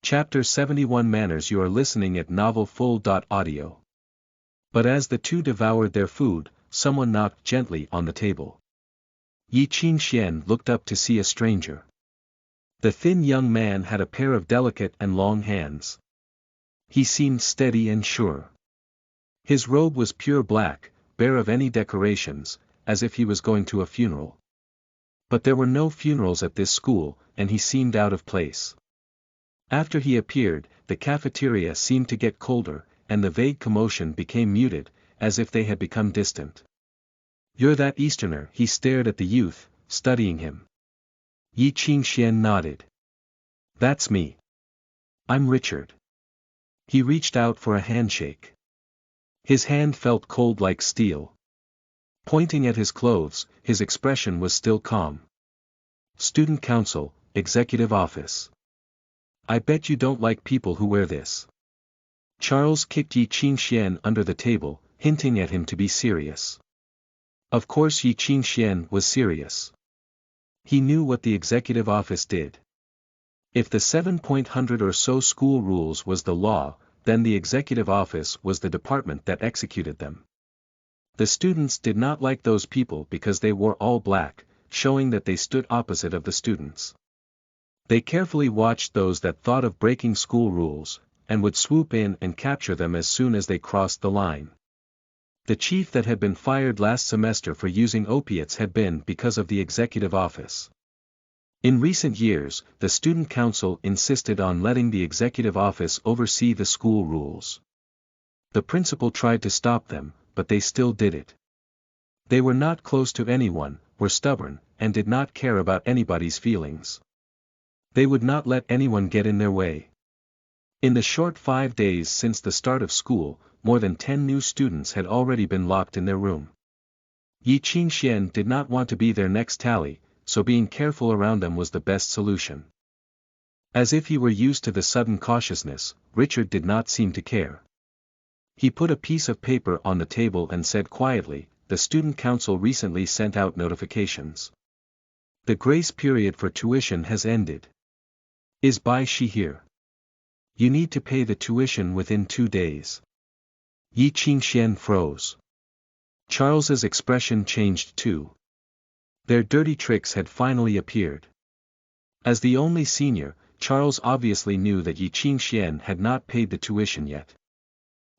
Chapter 71 Manners. You are listening at Novel Full. Audio. But as the two devoured their food, someone knocked gently on the table. Yi Qingxian looked up to see a stranger. The thin young man had a pair of delicate and long hands. He seemed steady and sure. His robe was pure black, bare of any decorations, as if he was going to a funeral. But there were no funerals at this school, and he seemed out of place. After he appeared, the cafeteria seemed to get colder, and the vague commotion became muted, as if they had become distant. "You're that Easterner." He stared at the youth, studying him. Yi Qingxian nodded. "That's me. I'm Richard." He reached out for a handshake. His hand felt cold like steel. Pointing at his clothes, his expression was still calm. "Student Council, Executive Office. I bet you don't like people who wear this." Charles kicked Yi Qingxian under the table, hinting at him to be serious. Of course Yi Qingxian was serious. He knew what the executive office did. If the 700 or so school rules was the law, then the executive office was the department that executed them. The students did not like those people because they wore all black, showing that they stood opposite of the students. They carefully watched those that thought of breaking school rules, and would swoop in and capture them as soon as they crossed the line. The chief that had been fired last semester for using opiates had been because of the executive office. In recent years, the student council insisted on letting the executive office oversee the school rules. The principal tried to stop them, but they still did it. They were not close to anyone, were stubborn, and did not care about anybody's feelings. They would not let anyone get in their way. In the short 5 days since the start of school, more than 10 new students had already been locked in their room. Yi Qingxian did not want to be their next tally, so being careful around them was the best solution. As if he were used to the sudden cautiousness, Richard did not seem to care. He put a piece of paper on the table and said quietly, "The student council recently sent out notifications. The grace period for tuition has ended. Is Bai Shi here? You need to pay the tuition within 2 days." Yi Qingxian froze. Charles's expression changed too. Their dirty tricks had finally appeared. As the only senior, Charles obviously knew that Yi Qingxian had not paid the tuition yet.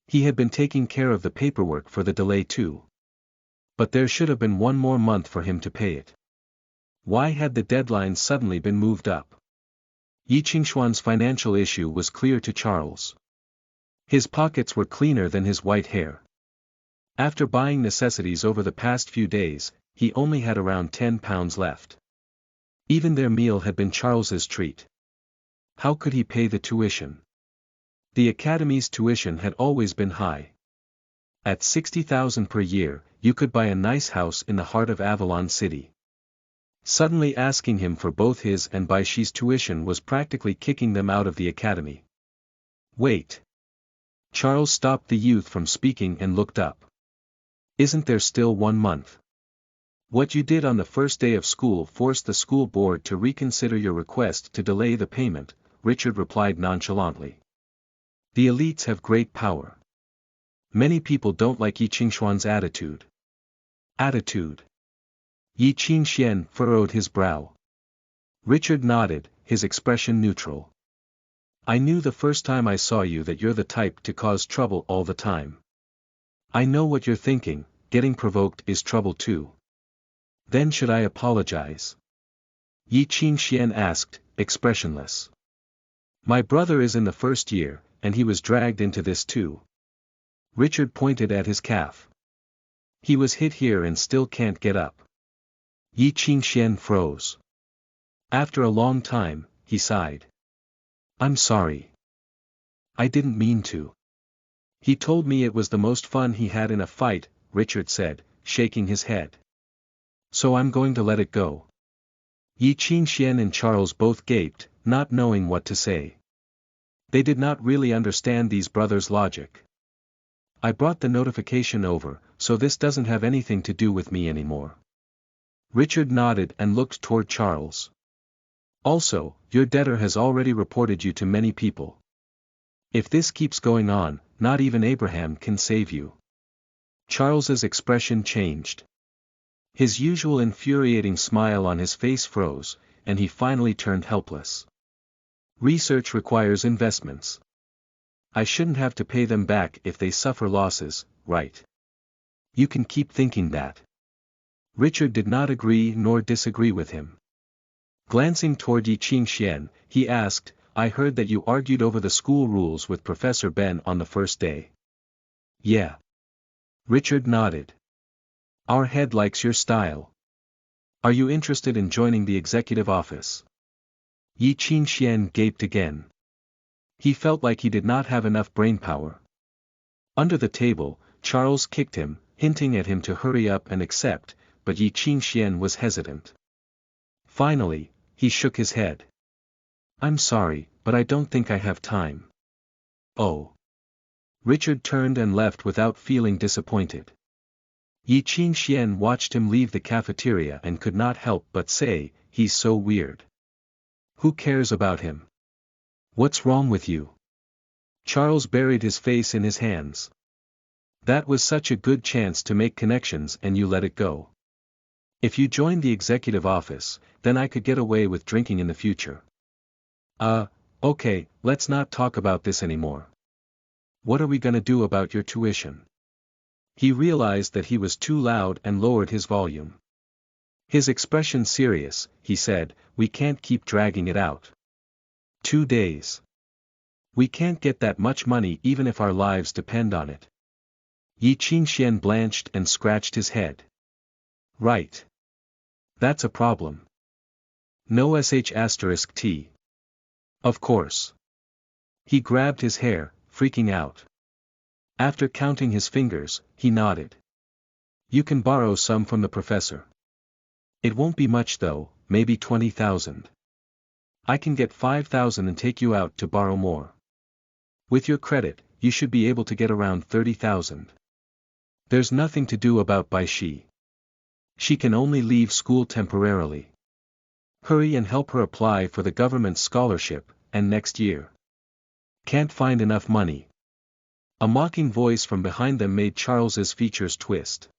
He had been taking care of the paperwork for the delay too. But there should have been 1 more month for him to pay it. Why had the deadline suddenly been moved up? Yi Qingxuan's financial issue was clear to Charles. His pockets were cleaner than his white hair. After buying necessities over the past few days, he only had around 10 pounds left. Even their meal had been Charles's treat. How could he pay the tuition? The academy's tuition had always been high. At 60,000 per year, you could buy a nice house in the heart of Avalon City. Suddenly asking him for both his and Bai Shi's tuition was practically kicking them out of the academy. "Wait." Charles stopped the youth from speaking and looked up. "Isn't there still 1 month? What you did on the first day of school forced the school board to reconsider your request to delay the payment," Richard replied nonchalantly. "The elites have great power. Many people don't like Yi Qingxuan's attitude." "Attitude?" Yi Qingxian furrowed his brow. Richard nodded, his expression neutral. "I knew the first time I saw you that you're the type to cause trouble all the time. I know what you're thinking, getting provoked is trouble too. Then should I apologize?" Yi Qingxian asked, expressionless. "My brother is in the first year, and he was dragged into this too." Richard pointed at his calf. "He was hit here and still can't get up." Yi Qingxian froze. After a long time, he sighed. "I'm sorry. I didn't mean to." "He told me it was the most fun he had in a fight," Richard said, shaking his head. "So I'm going to let it go." Yi Qingxian and Charles both gaped, not knowing what to say. They did not really understand these brothers' logic. "I brought the notification over, so this doesn't have anything to do with me anymore." Richard nodded and looked toward Charles. Also, your debtor has already reported you to many people. If this keeps going on, not even Abraham can save you. Charles's expression changed. His usual infuriating smile on his face froze, and he finally turned helpless. Research requires investments. I shouldn't have to pay them back if they suffer losses, right? You can keep thinking that. Richard did not agree nor disagree with him. Glancing toward Yi Qingxian, he asked, I heard that you argued over the school rules with Professor Ben on the first day. Yeah. Richard nodded. Our head likes your style. Are you interested in joining the executive office? Yi Qingxian gaped again. He felt like he did not have enough brainpower. Under the table, Charles kicked him, hinting at him to hurry up and accept, but Yi Qingxian was hesitant. Finally, he shook his head. I'm sorry, but I don't think I have time. Oh. Richard turned and left without feeling disappointed. Yi Qingxian watched him leave the cafeteria and could not help but say, he's so weird. Who cares about him? What's wrong with you? Charles buried his face in his hands. That was such a good chance to make connections and you let it go. If you joined the executive office, then I could get away with drinking in the future. Okay, let's not talk about this anymore. What are we gonna do about your tuition? He realized that he was too loud and lowered his volume. His expression serious, he said, we can't keep dragging it out. 2 days. We can't get that much money even if our lives depend on it. Yi Qingxian blanched and scratched his head. Right. That's a problem. No sh*t. Of course. He grabbed his hair, freaking out. After counting his fingers, he nodded. You can borrow some from the professor. It won't be much though, maybe 20,000. I can get 5,000 and take you out to borrow more. With your credit, you should be able to get around 30,000. There's nothing to do about Baishi. She can only leave school temporarily. Hurry and help her apply for the government scholarship, and next year. Can't find enough money. A mocking voice from behind them made Charles's features twist.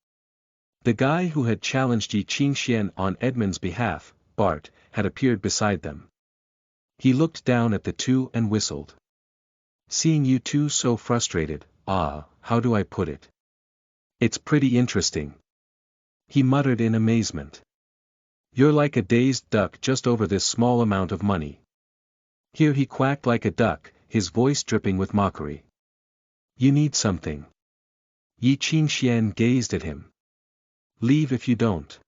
The guy who had challenged Yi Qingxian on Edmund's behalf, Bart, had appeared beside them. He looked down at the two and whistled. Seeing you two so frustrated, how do I put it? It's pretty interesting. He muttered in amazement. You're like a dazed duck just over this small amount of money. Here he quacked like a duck, his voice dripping with mockery. You need something. Yi Qingxian gazed at him. Leave if you don't.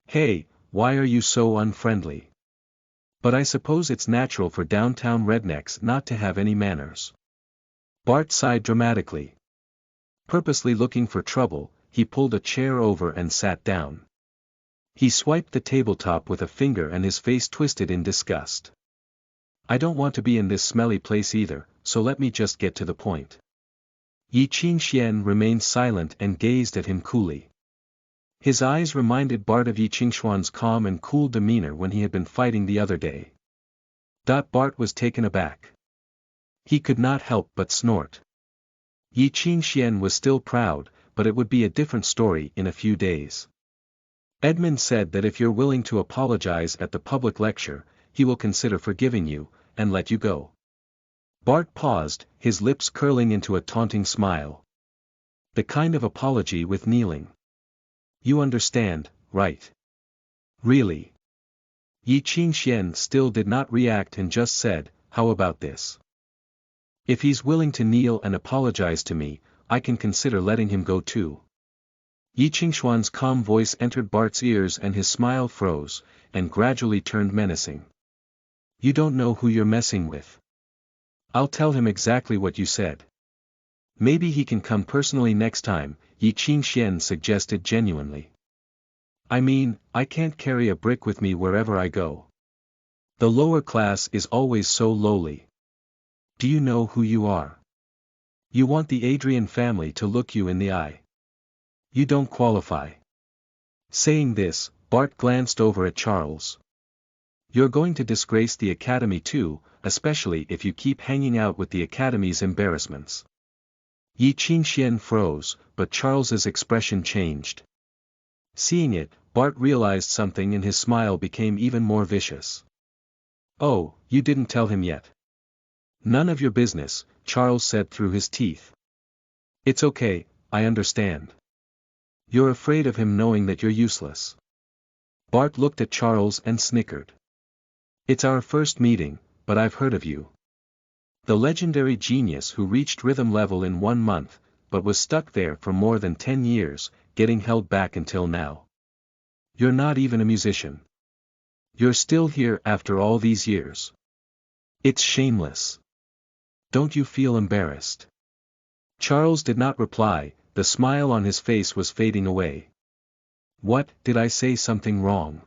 Hey, why are you so unfriendly? But I suppose it's natural for downtown rednecks not to have any manners. Bart sighed dramatically. Purposely looking for trouble, he pulled a chair over and sat down. He swiped the tabletop with a finger and his face twisted in disgust. I don't want to be in this smelly place either, so let me just get to the point. Yi Qingxian remained silent and gazed at him coolly. His eyes reminded Bart of Yi Qingxuan's calm and cool demeanor when he had been fighting the other day. Bart was taken aback. He could not help but snort. Yi Qingxian was still proud, but it would be a different story in a few days. Edmund said that if you're willing to apologize at the public lecture, he will consider forgiving you, and let you go. Bart paused, his lips curling into a taunting smile. The kind of apology with kneeling. You understand, right? Really? Yi Qingxian still did not react and just said, how about this? If he's willing to kneel and apologize to me, I can consider letting him go too. Yi Qingxuan's calm voice entered Bart's ears and his smile froze, and gradually turned menacing. You don't know who you're messing with. I'll tell him exactly what you said. Maybe he can come personally next time, Yi Qingxian suggested genuinely. I mean, I can't carry a brick with me wherever I go. The lower class is always so lowly. Do you know who you are? You want the Adrian family to look you in the eye. You don't qualify. Saying this, Bart glanced over at Charles. You're going to disgrace the academy too, especially if you keep hanging out with the academy's embarrassments. Yi Qingxian froze, but Charles's expression changed. Seeing it, Bart realized something and his smile became even more vicious. Oh, you didn't tell him yet. None of your business, Charles said through his teeth. It's okay, I understand. You're afraid of him knowing that you're useless. Bart looked at Charles and snickered. It's our first meeting, but I've heard of you. The legendary genius who reached rhythm level in 1 month, but was stuck there for more than 10 years, getting held back until now. You're not even a musician. You're still here after all these years. It's shameless. Don't you feel embarrassed? Charles did not reply, the smile on his face was fading away. What, did I say something wrong?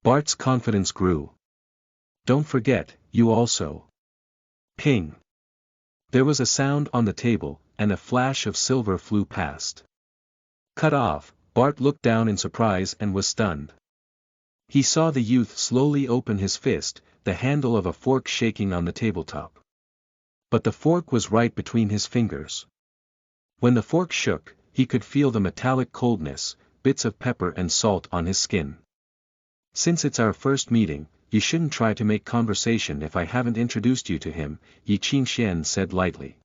Bart's confidence grew. Don't forget, you also. Ping. There was a sound on the table, and a flash of silver flew past. Cut off, Bart looked down in surprise and was stunned. He saw the youth slowly open his fist, the handle of a fork shaking on the tabletop. But the fork was right between his fingers. When the fork shook, he could feel the metallic coldness, bits of pepper and salt on his skin. Since it's our first meeting, you shouldn't try to make conversation if I haven't introduced you to him, Yi Qingxian said lightly.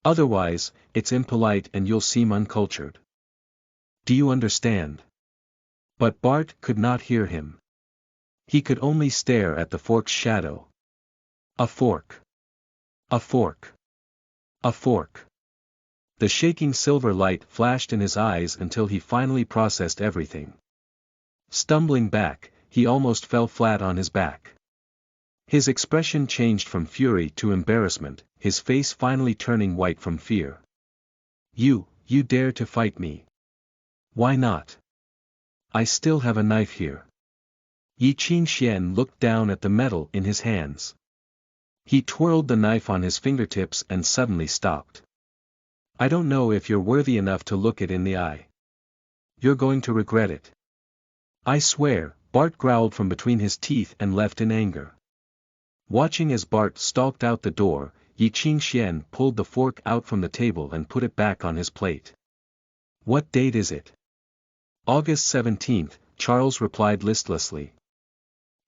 Otherwise, it's impolite and you'll seem uncultured. Do you understand? But Bart could not hear him. He could only stare at the fork's shadow. A fork. A fork. A fork. The shaking silver light flashed in his eyes until he finally processed everything. Stumbling back, he almost fell flat on his back. His expression changed from fury to embarrassment, his face finally turning white from fear. You dare to fight me? Why not? I still have a knife here. Yi Qingxian looked down at the metal in his hands. He twirled the knife on his fingertips and suddenly stopped. I don't know if you're worthy enough to look it in the eye. You're going to regret it. I swear, Bart growled from between his teeth and left in anger. Watching as Bart stalked out the door, Yi Qingxian pulled the fork out from the table and put it back on his plate. What date is it? August 17th, Charles replied listlessly.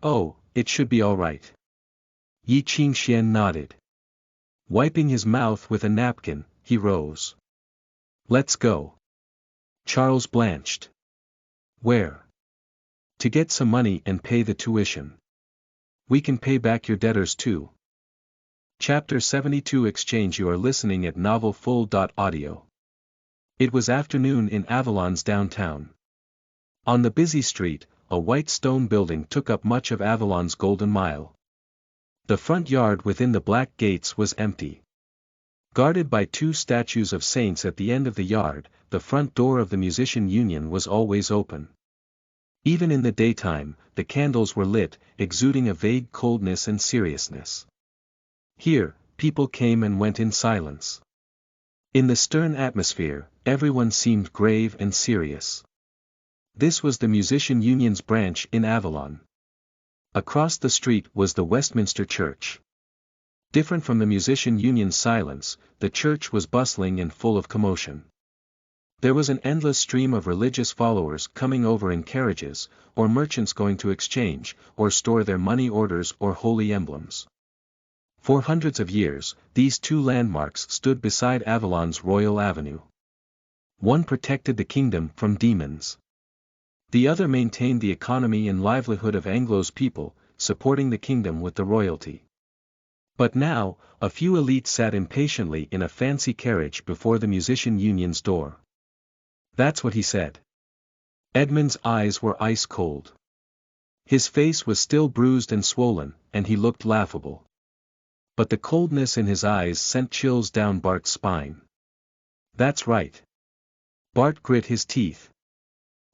Oh, it should be all right. Yi Qingxian nodded. Wiping his mouth with a napkin, he rose. Let's go. Charles blanched. Where? To get some money and pay the tuition. We can pay back your debtors too. Chapter 72 Exchange. You are listening at novelfull.audio. It was afternoon in Avalon's downtown. On the busy street, a white stone building took up much of Avalon's Golden Mile. The front yard within the black gates was empty. Guarded by 2 statues of saints at the end of the yard, the front door of the Musician Union was always open. Even in the daytime, the candles were lit, exuding a vague coldness and seriousness. Here, people came and went in silence. In the stern atmosphere, everyone seemed grave and serious. This was the Musician Union's branch in Avalon. Across the street was the Westminster Church. Different from the Musician Union's silence, the church was bustling and full of commotion. There was an endless stream of religious followers coming over in carriages, or merchants going to exchange, or store their money orders or holy emblems. For hundreds of years, these 2 landmarks stood beside Avalon's Royal Avenue. One protected the kingdom from demons. The other maintained the economy and livelihood of Anglo's people, supporting the kingdom with the royalty. But now, a few elites sat impatiently in a fancy carriage before the Musician Union's door. That's what he said. Edmund's eyes were ice cold. His face was still bruised and swollen, and he looked laughable. But the coldness in his eyes sent chills down Bart's spine. That's right. Bart grit his teeth.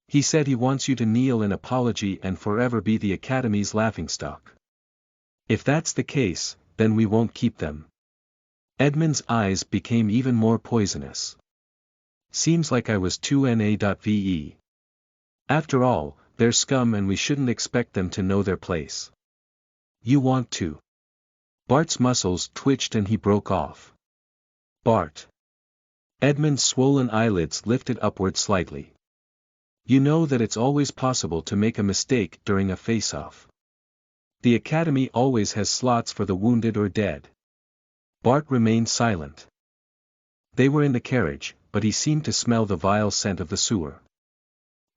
He said he wants you to kneel in apology and forever be the Academy's laughingstock. If that's the case, then we won't keep them. Edmund's eyes became even more poisonous. Seems like I was too na.ve. After all, They're scum and we shouldn't expect them to know their place. You want to. Bart's muscles twitched and he broke off. Bart. Edmund's swollen eyelids lifted upward slightly. You know that it's always possible to make a mistake during a face-off. The academy always has slots for the wounded or dead. Bart remained silent. They were in the carriage, but he seemed to smell the vile scent of the sewer.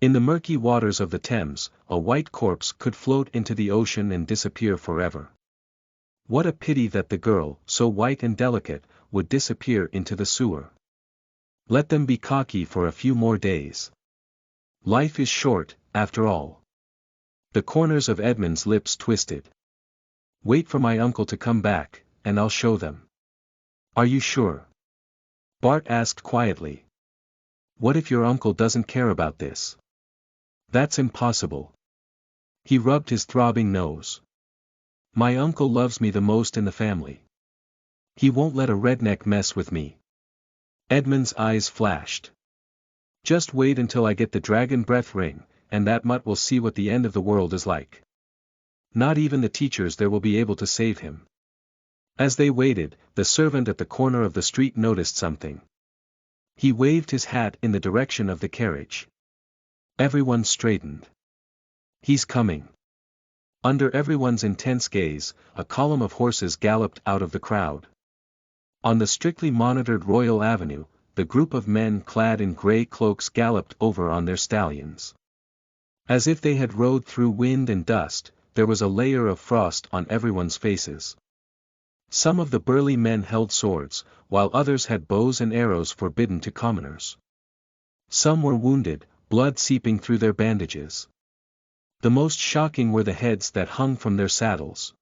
In the murky waters of the Thames, a white corpse could float into the ocean and disappear forever. What a pity that the girl, so white and delicate, would disappear into the sewer. Let them be cocky for a few more days. Life is short, after all. The corners of Edmund's lips twisted. Wait for my uncle to come back, and I'll show them. Are you sure? Bart asked quietly. What if your uncle doesn't care about this? That's impossible. He rubbed his throbbing nose. My uncle loves me the most in the family. He won't let a redneck mess with me. Edmund's eyes flashed. Just wait until I get the dragon breath ring, and that mutt will see what the end of the world is like. Not even the teachers there will be able to save him. As they waited, the servant at the corner of the street noticed something. He waved his hat in the direction of the carriage. Everyone straightened. He's coming. Under everyone's intense gaze, a column of horses galloped out of the crowd. On the strictly monitored Royal Avenue, the group of men clad in grey cloaks galloped over on their stallions. As if they had rode through wind and dust, there was a layer of frost on everyone's faces. Some of the burly men held swords, while others had bows and arrows forbidden to commoners. Some were wounded, blood seeping through their bandages. The most shocking were the heads that hung from their saddles.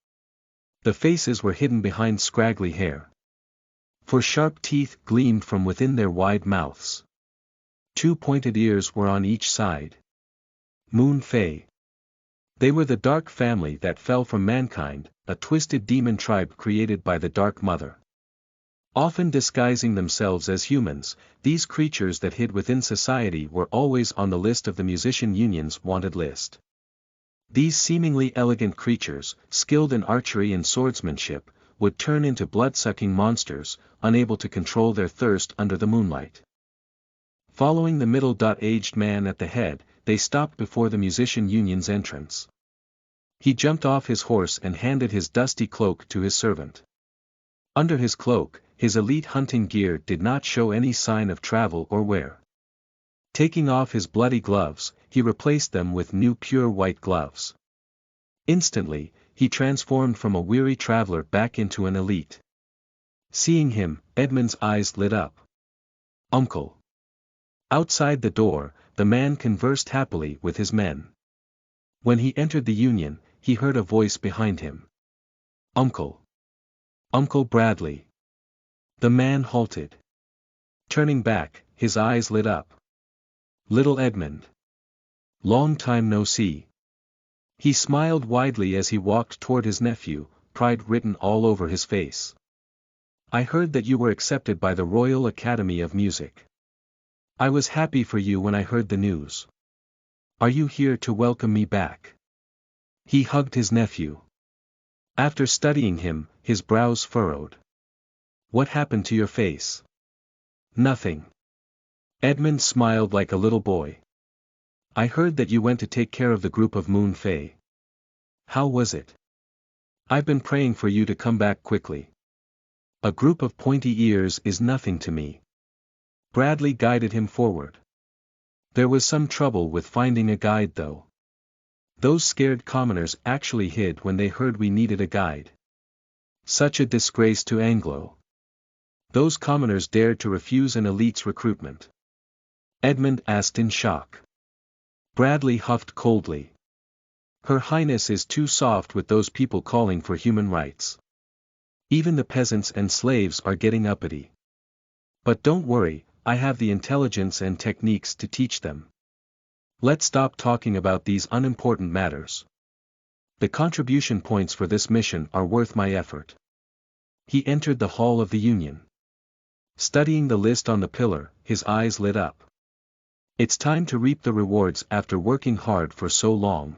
The faces were hidden behind scraggly hair. For sharp teeth gleamed from within their wide mouths. 2 pointed ears were on each side. Moon Fae. They were the dark family that fell from mankind, a twisted demon tribe created by the Dark Mother. Often disguising themselves as humans, these creatures that hid within society were always on the list of the musician union's wanted list. These seemingly elegant creatures, skilled in archery and swordsmanship, would turn into blood-sucking monsters, unable to control their thirst under the moonlight. Following the middle-aged man at the head, they stopped before the musician union's entrance. He jumped off his horse and handed his dusty cloak to his servant. Under his cloak, his elite hunting gear did not show any sign of travel or wear. Taking off his bloody gloves, he replaced them with new pure white gloves. Instantly, he transformed from a weary traveler back into an elite. Seeing him, Edmund's eyes lit up. Uncle. Outside the door, the man conversed happily with his men. When he entered the Union, he heard a voice behind him. Uncle. Uncle Bradley. The man halted. Turning back, his eyes lit up. Little Edmund. Long time no see. He smiled widely as he walked toward his nephew, pride written all over his face. I heard that you were accepted by the Royal Academy of Music. I was happy for you when I heard the news. Are you here to welcome me back? He hugged his nephew. After studying him, his brows furrowed. What happened to your face? Nothing. Edmund smiled like a little boy. I heard that you went to take care of the group of Moon Fae. How was it? I've been praying for you to come back quickly. A group of pointy ears is nothing to me. Bradley guided him forward. There was some trouble with finding a guide though. Those scared commoners actually hid when they heard we needed a guide. Such a disgrace to Anglo. Those commoners dared to refuse an elite's recruitment. Edmund asked in shock. Bradley huffed coldly. Her Highness is too soft with those people calling for human rights. Even the peasants and slaves are getting uppity. But don't worry, I have the intelligence and techniques to teach them. Let's stop talking about these unimportant matters. The contribution points for this mission are worth my effort. He entered the Hall of the Union. Studying the list on the pillar, his eyes lit up. It's time to reap the rewards after working hard for so long.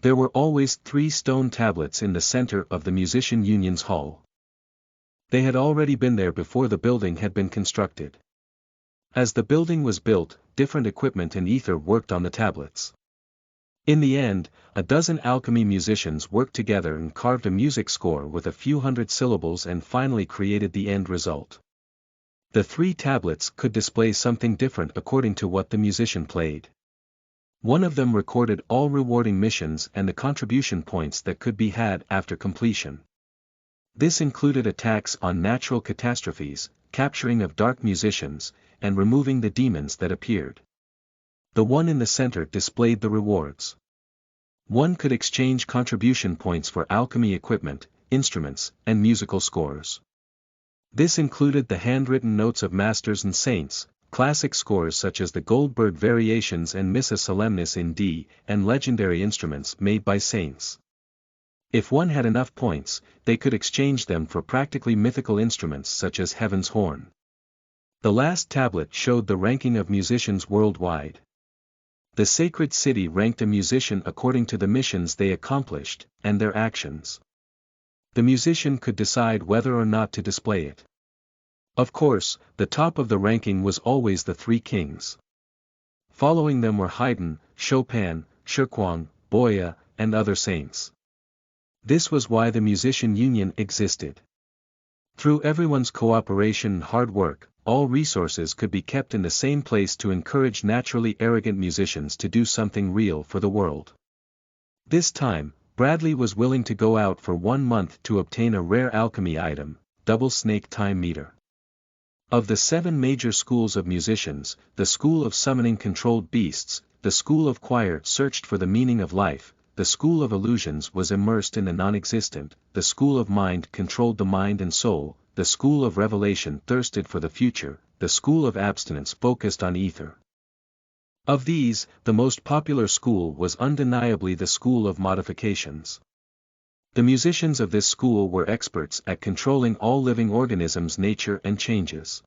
There were always 3 stone tablets in the center of the musician union's hall. They had already been there before the building had been constructed. As the building was built, different equipment and ether worked on the tablets. In the end, a dozen alchemy musicians worked together and carved a music score with a few hundred syllables and finally created the end result. The 3 tablets could display something different according to what the musician played. One of them recorded all rewarding missions and the contribution points that could be had after completion. This included attacks on natural catastrophes, capturing of dark musicians, and removing the demons that appeared. The one in the center displayed the rewards. One could exchange contribution points for alchemy equipment, instruments, and musical scores. This included the handwritten notes of masters and saints, classic scores such as the Goldberg Variations and Missa Solemnis in D, and legendary instruments made by saints. If one had enough points, they could exchange them for practically mythical instruments such as Heaven's Horn. The last tablet showed the ranking of musicians worldwide. The sacred city ranked a musician according to the missions they accomplished, and their actions. The musician could decide whether or not to display it. Of course, the top of the ranking was always the 3 kings. Following them were Haydn, Chopin, Xuanhuan, Boya, and other saints. This was why the musician union existed. Through everyone's cooperation and hard work, all resources could be kept in the same place to encourage naturally arrogant musicians to do something real for the world. This time, Bradley was willing to go out for 1 month to obtain a rare alchemy item, double snake time meter. Of the 7 major schools of musicians, the school of summoning controlled beasts, the school of choir searched for the meaning of life, the school of illusions was immersed in the non-existent, the school of mind controlled the mind and soul, the school of revelation thirsted for the future, the school of abstinence focused on ether. Of these, the most popular school was undeniably the school of modifications. The musicians of this school were experts at controlling all living organisms' nature and changes.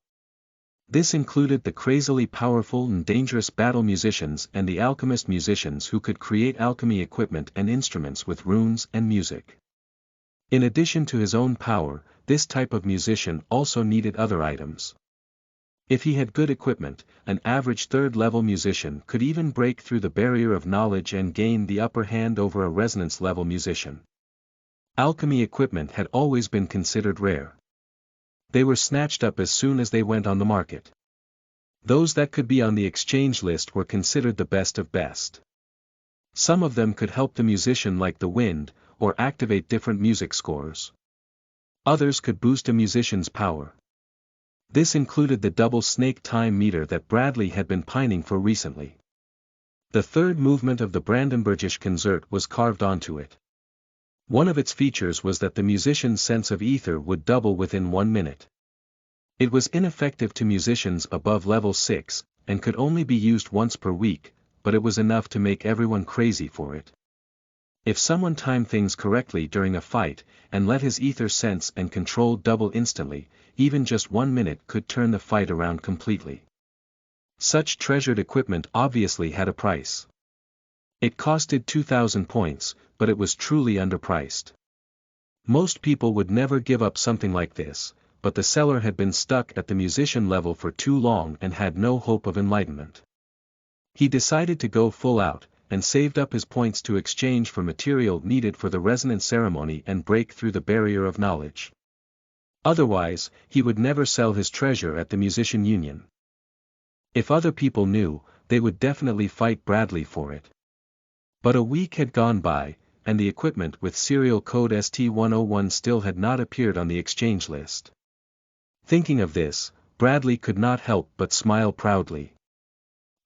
This included the crazily powerful and dangerous battle musicians and the alchemist musicians who could create alchemy equipment and instruments with runes and music. In addition to his own power, this type of musician also needed other items. If he had good equipment, an average 3rd-level musician could even break through the barrier of knowledge and gain the upper hand over a resonance-level musician. Alchemy equipment had always been considered rare. They were snatched up as soon as they went on the market. Those that could be on the exchange list were considered the best of best. Some of them could help the musician like the wind, or activate different music scores. Others could boost a musician's power. This included the double snake time meter that Bradley had been pining for recently. The 3rd movement of the Brandenburgische Concert was carved onto it. One of its features was that the musician's sense of ether would double within 1 minute. It was ineffective to musicians above level 6, and could only be used once per week, but it was enough to make everyone crazy for it. If someone timed things correctly during a fight, and let his ether sense and control double instantly, even just 1 minute could turn the fight around completely. Such treasured equipment obviously had a price. It costed 2,000 points, but it was truly underpriced. Most people would never give up something like this, but the seller had been stuck at the musician level for too long and had no hope of enlightenment. He decided to go full out, and saved up his points to exchange for material needed for the resonance ceremony and break through the barrier of knowledge. Otherwise, he would never sell his treasure at the musician union. If other people knew, they would definitely fight Bradley for it. But a week had gone by, and the equipment with serial code ST101 still had not appeared on the exchange list. Thinking of this, Bradley could not help but smile proudly.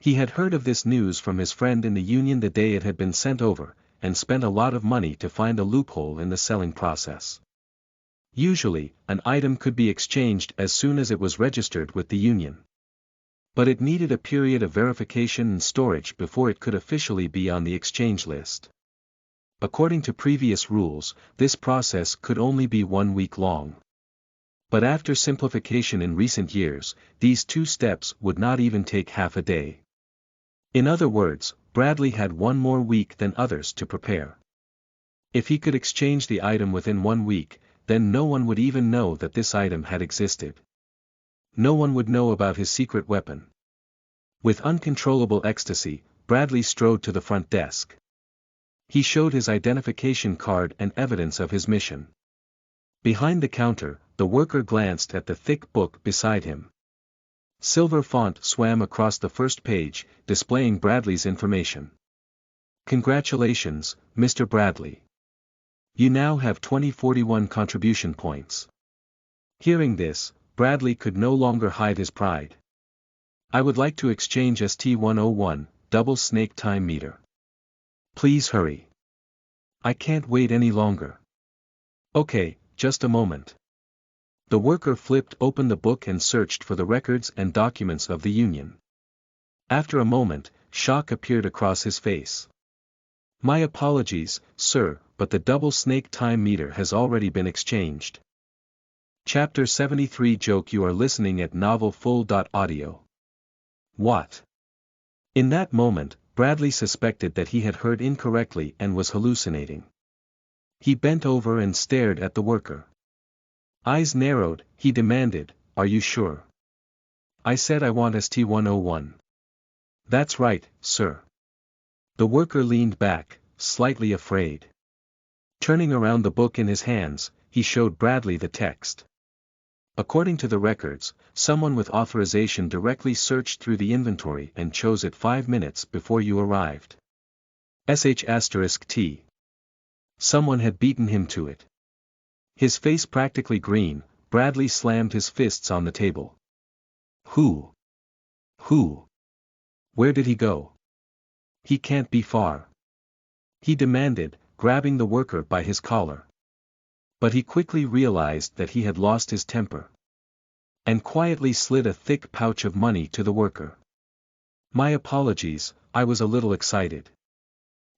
He had heard of this news from his friend in the union the day it had been sent over, and spent a lot of money to find a loophole in the selling process. Usually, an item could be exchanged as soon as it was registered with the union. But it needed a period of verification and storage before it could officially be on the exchange list. According to previous rules, this process could only be 1 week long. But after simplification in recent years, these 2 steps would not even take half a day. In other words, Bradley had one more week than others to prepare. If he could exchange the item within 1 week, then no one would even know that this item had existed. No one would know about his secret weapon. With uncontrollable ecstasy, Bradley strode to the front desk. He showed his identification card and evidence of his mission. Behind the counter, the worker glanced at the thick book beside him. Silver font swam across the first page, displaying Bradley's information. Congratulations, Mr. Bradley. You now have 2041 contribution points. Hearing this, Bradley could no longer hide his pride. I would like to exchange ST-101, double snake time meter. Please hurry. I can't wait any longer. Okay, just a moment. The worker flipped open the book and searched for the records and documents of the Union. After a moment, shock appeared across his face. My apologies, sir, but the double snake time meter has already been exchanged. Chapter 73 Joke. You are listening at novelfull.audio. What? In that moment, Bradley suspected that he had heard incorrectly and was hallucinating. He bent over and stared at the worker. Eyes narrowed, he demanded, "Are you sure?" I said I want ST-101. That's right, sir. The worker leaned back, slightly afraid. Turning around the book in his hands, he showed Bradley the text. According to the records, someone with authorization directly searched through the inventory and chose it 5 minutes before you arrived. *T. Someone had beaten him to it. His face practically green, Bradley slammed his fists on the table. Who? Who? Where did he go? He can't be far. He demanded, grabbing the worker by his collar. But he quickly realized that he had lost his temper. And quietly slid a thick pouch of money to the worker. My apologies, I was a little excited.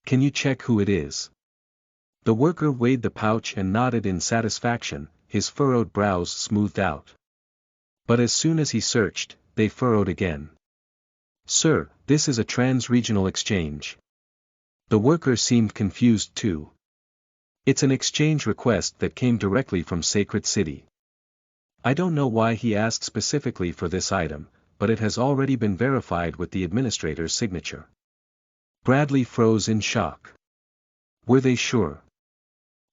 Can you check who it is? The worker weighed the pouch and nodded in satisfaction, his furrowed brows smoothed out. But as soon as he searched, they furrowed again. Sir, this is a trans-regional exchange. The worker seemed confused too. It's an exchange request that came directly from Sacred City. I don't know why he asked specifically for this item, but it has already been verified with the administrator's signature. Bradley froze in shock. Were they sure?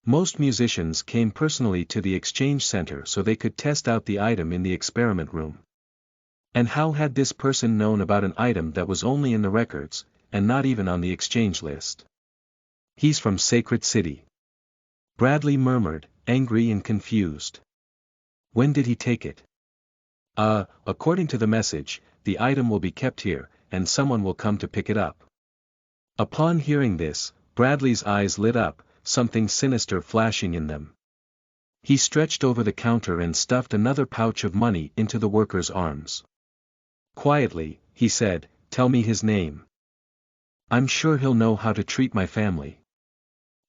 Most musicians came personally to the exchange center so they could test out the item in the experiment room. And how had this person known about an item that was only in the records, and not even on the exchange list? He's from Sacred City. Bradley murmured, angry and confused. When did he take it? According to the message, the item will be kept here, and someone will come to pick it up. Upon hearing this, Bradley's eyes lit up, something sinister flashing in them. He stretched over the counter and stuffed another pouch of money into the worker's arms. Quietly, he said, "Tell me his name. I'm sure he'll know how to treat my family."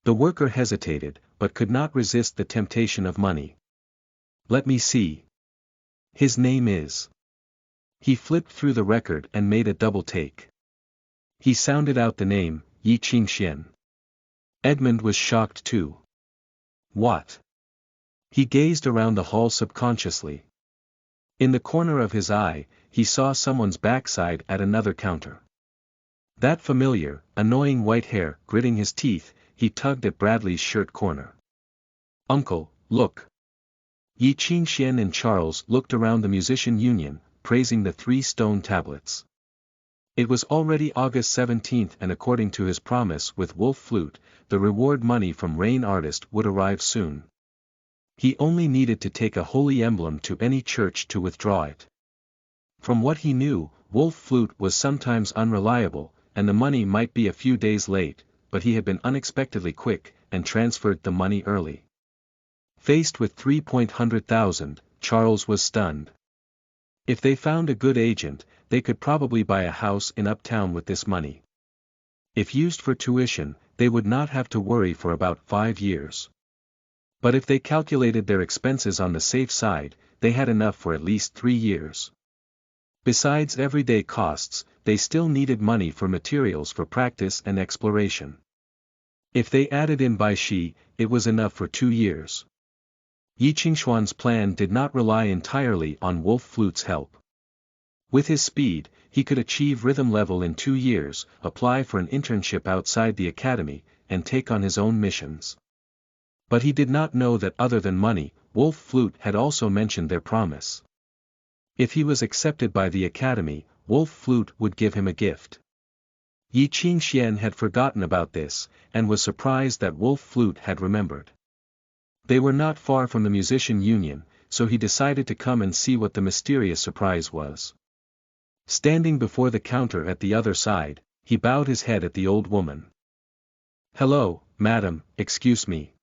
The worker hesitated, but could not resist the temptation of money. Let me see. His name is. He flipped through the record and made a double take. He sounded out the name, Yi Qingxian. Edmund was shocked too. What? He gazed around the hall subconsciously. In the corner of his eye, he saw someone's backside at another counter. That familiar, annoying white hair gritting his teeth, he tugged at Bradley's shirt corner. Uncle, look. Yi Qingxian and Charles looked around the musician union, praising the 3 stone tablets. It was already August 17th and according to his promise with Wolf Flute, the reward money from Rain Artist would arrive soon. He only needed to take a holy emblem to any church to withdraw it. From what he knew, Wolf Flute was sometimes unreliable, and the money might be a few days late, but he had been unexpectedly quick, and transferred the money early. Faced with 300,000, Charles was stunned. If they found a good agent, they could probably buy a house in Uptown with this money. If used for tuition, they would not have to worry for about 5 years. But if they calculated their expenses on the safe side, they had enough for at least 3 years. Besides everyday costs, they still needed money for materials for practice and exploration. If they added in Baishi, it was enough for 2 years. Xuanhuan's plan did not rely entirely on Wolf Flute's help. With his speed, he could achieve rhythm level in 2 years, apply for an internship outside the academy, and take on his own missions. But he did not know that other than money, Wolf Flute had also mentioned their promise. If he was accepted by the academy, Wolf Flute would give him a gift. Xuanhuan had forgotten about this, and was surprised that Wolf Flute had remembered. They were not far from the musician union, so he decided to come and see what the mysterious surprise was. Standing before the counter at the other side, he bowed his head at the old woman. "Hello, madam, excuse me.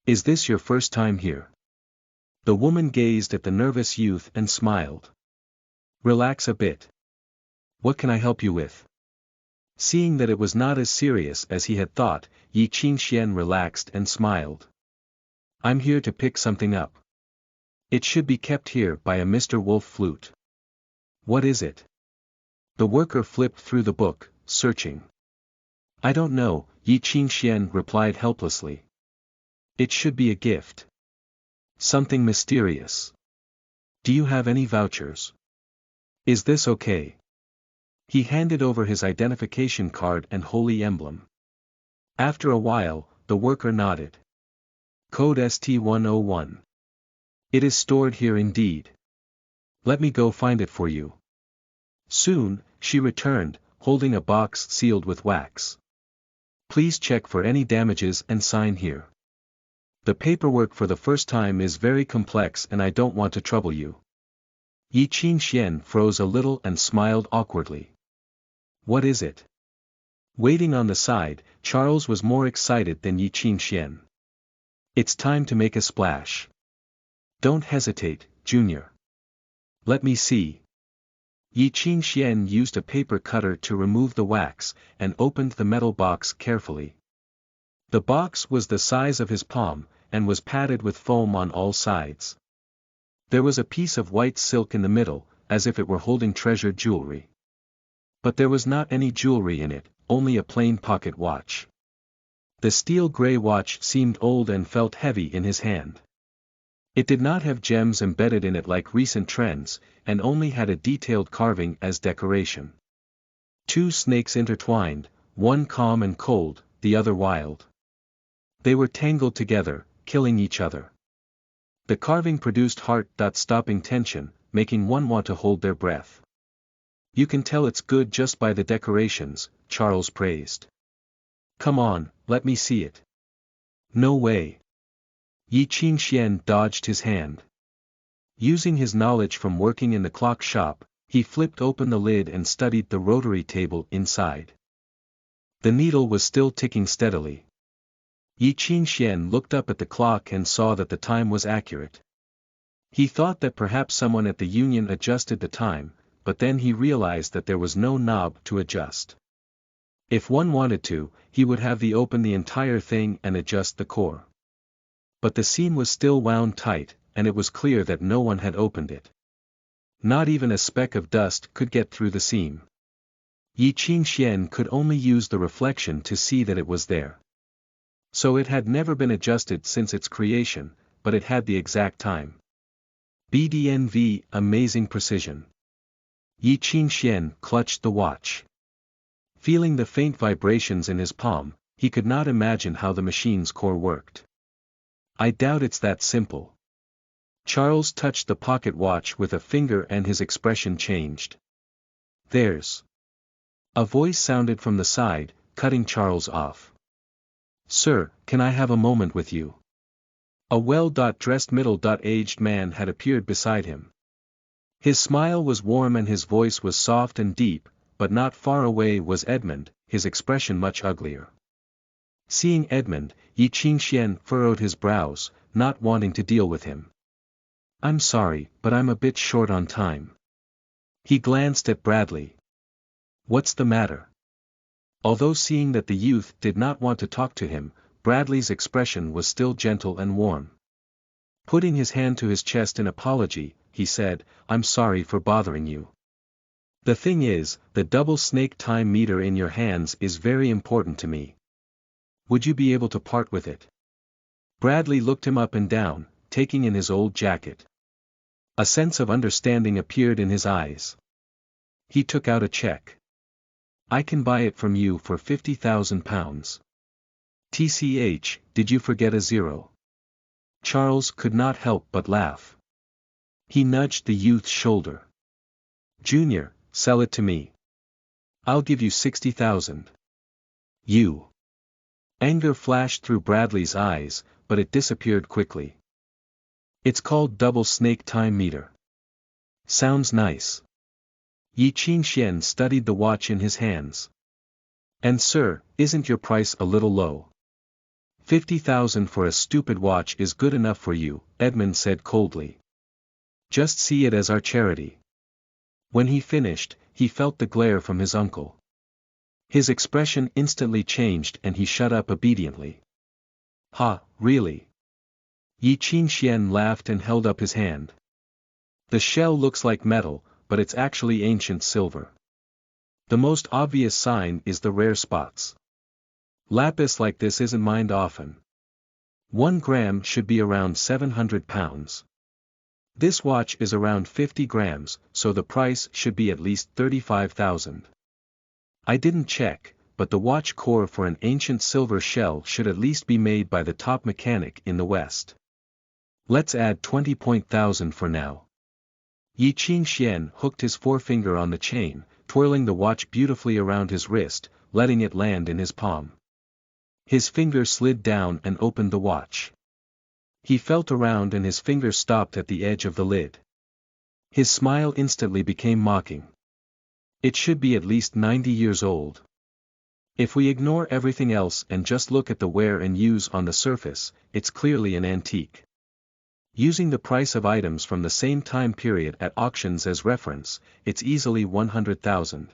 Is this your first time here?" The woman gazed at the nervous youth and smiled. "Relax a bit. What can I help you with?" Seeing that it was not as serious as he had thought, Xuanhuan relaxed and smiled. "I'm here to pick something up. It should be kept here by a Mr. Wolf Flute." "What is it?" The worker flipped through the book, searching. "I don't know," Xuanhuan replied helplessly. "It should be a gift. Something mysterious. Do you have any vouchers? Is this okay?" He handed over his identification card and holy emblem. After a while, the worker nodded. "Code ST101. It is stored here indeed. Let me go find it for you." Soon, she returned, holding a box sealed with wax. "Please check for any damages and sign here. The paperwork for the first time is very complex and I don't want to trouble you." Xuanhuan froze a little and smiled awkwardly. "What is it?" Waiting on the side, Charles was more excited than Xuanhuan. "It's time to make a splash. Don't hesitate, Junior. Let me see." Xuanhuan used a paper cutter to remove the wax, and opened the metal box carefully. The box was the size of his palm, and was padded with foam on all sides. There was a piece of white silk in the middle, as if it were holding treasured jewelry. But there was not any jewelry in it, only a plain pocket watch. The steel-gray watch seemed old and felt heavy in his hand. It did not have gems embedded in it like recent trends, and only had a detailed carving as decoration. 2 snakes intertwined, one calm and cold, the other wild. They were tangled together, killing each other. The carving produced heart-stopping tension, making one want to hold their breath. "You can tell it's good just by the decorations," Charles praised. "Come on, let me see it." "No way." Xuanhuan dodged his hand. Using his knowledge from working in the clock shop, he flipped open the lid and studied the rotary table inside. The needle was still ticking steadily. Xuanhuan looked up at the clock and saw that the time was accurate. He thought that perhaps someone at the union adjusted the time, but then he realized that there was no knob to adjust. If one wanted to, he would have the open the entire thing and adjust the core. But the seam was still wound tight, and it was clear that no one had opened it. Not even a speck of dust could get through the seam. Xuanhuan could only use the reflection to see that it was there. So it had never been adjusted since its creation, but it had the exact time. BDNV, amazing precision. Xuanhuan clutched the watch. Feeling the faint vibrations in his palm, he could not imagine how the machine's core worked. "I doubt it's that simple." Charles touched the pocket watch with a finger and his expression changed. "There's..." A voice sounded from the side, cutting Charles off. "Sir, can I have a moment with you?" A well-dressed middle-aged man had appeared beside him. His smile was warm and his voice was soft and deep, but not far away was Edmund, his expression much uglier. Seeing Edmund, Xuanhuan furrowed his brows, not wanting to deal with him. "I'm sorry, but I'm a bit short on time." He glanced at Bradley. "What's the matter?" Although seeing that the youth did not want to talk to him, Bradley's expression was still gentle and warm. Putting his hand to his chest in apology, he said, "I'm sorry for bothering you." The thing is, the double snake time meter in your hands is very important to me. Would you be able to part with it? Bradley looked him up and down, taking in his old jacket. A sense of understanding appeared in his eyes. He took out a check. I can buy it from you for £50,000. TCH, did you forget a zero? Charles could not help but laugh. He nudged the youth's shoulder. Junior, sell it to me. I'll give you 60,000. You. Anger flashed through Bradley's eyes, but it disappeared quickly. It's called double snake time meter. Sounds nice. Yi Qingxian studied the watch in his hands. And sir, isn't your price a little low? 50,000 for a stupid watch is good enough for you, Edmund said coldly. Just see it as our charity. When he finished, he felt the glare from his uncle. His expression instantly changed and he shut up obediently. Ha, really? Yi Qingxian laughed and held up his hand. The shell looks like metal, but it's actually ancient silver. The most obvious sign is the rare spots. Lapis like this isn't mined often. 1 gram should be around 700 pounds. This watch is around 50 grams, so the price should be at least 35,000. I didn't check, but the watch core for an ancient silver shell should at least be made by the top mechanic in the West. Let's add 20,000 for now. Yi Qingxian hooked his forefinger on the chain, twirling the watch beautifully around his wrist, letting it land in his palm. His finger slid down and opened the watch. He felt around and his finger stopped at the edge of the lid. His smile instantly became mocking. It should be at least 90 years old. If we ignore everything else and just look at the wear and use on the surface, it's clearly an antique. Using the price of items from the same time period at auctions as reference, it's easily 100,000.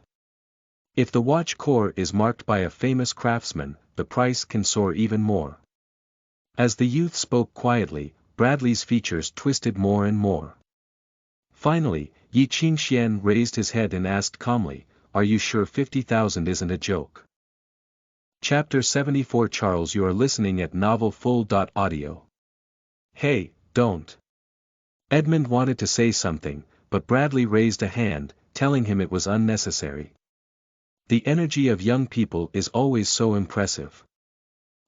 If the watch core is marked by a famous craftsman, the price can soar even more. As the youth spoke quietly, Bradley's features twisted more and more. Finally, Yi Qingxian raised his head and asked calmly, "Are you sure 50,000 isn't a joke?" Chapter 74 Charles, you are listening at novelfull.audio. Hey, don't. Edmund wanted to say something, but Bradley raised a hand, telling him it was unnecessary. The energy of young people is always so impressive.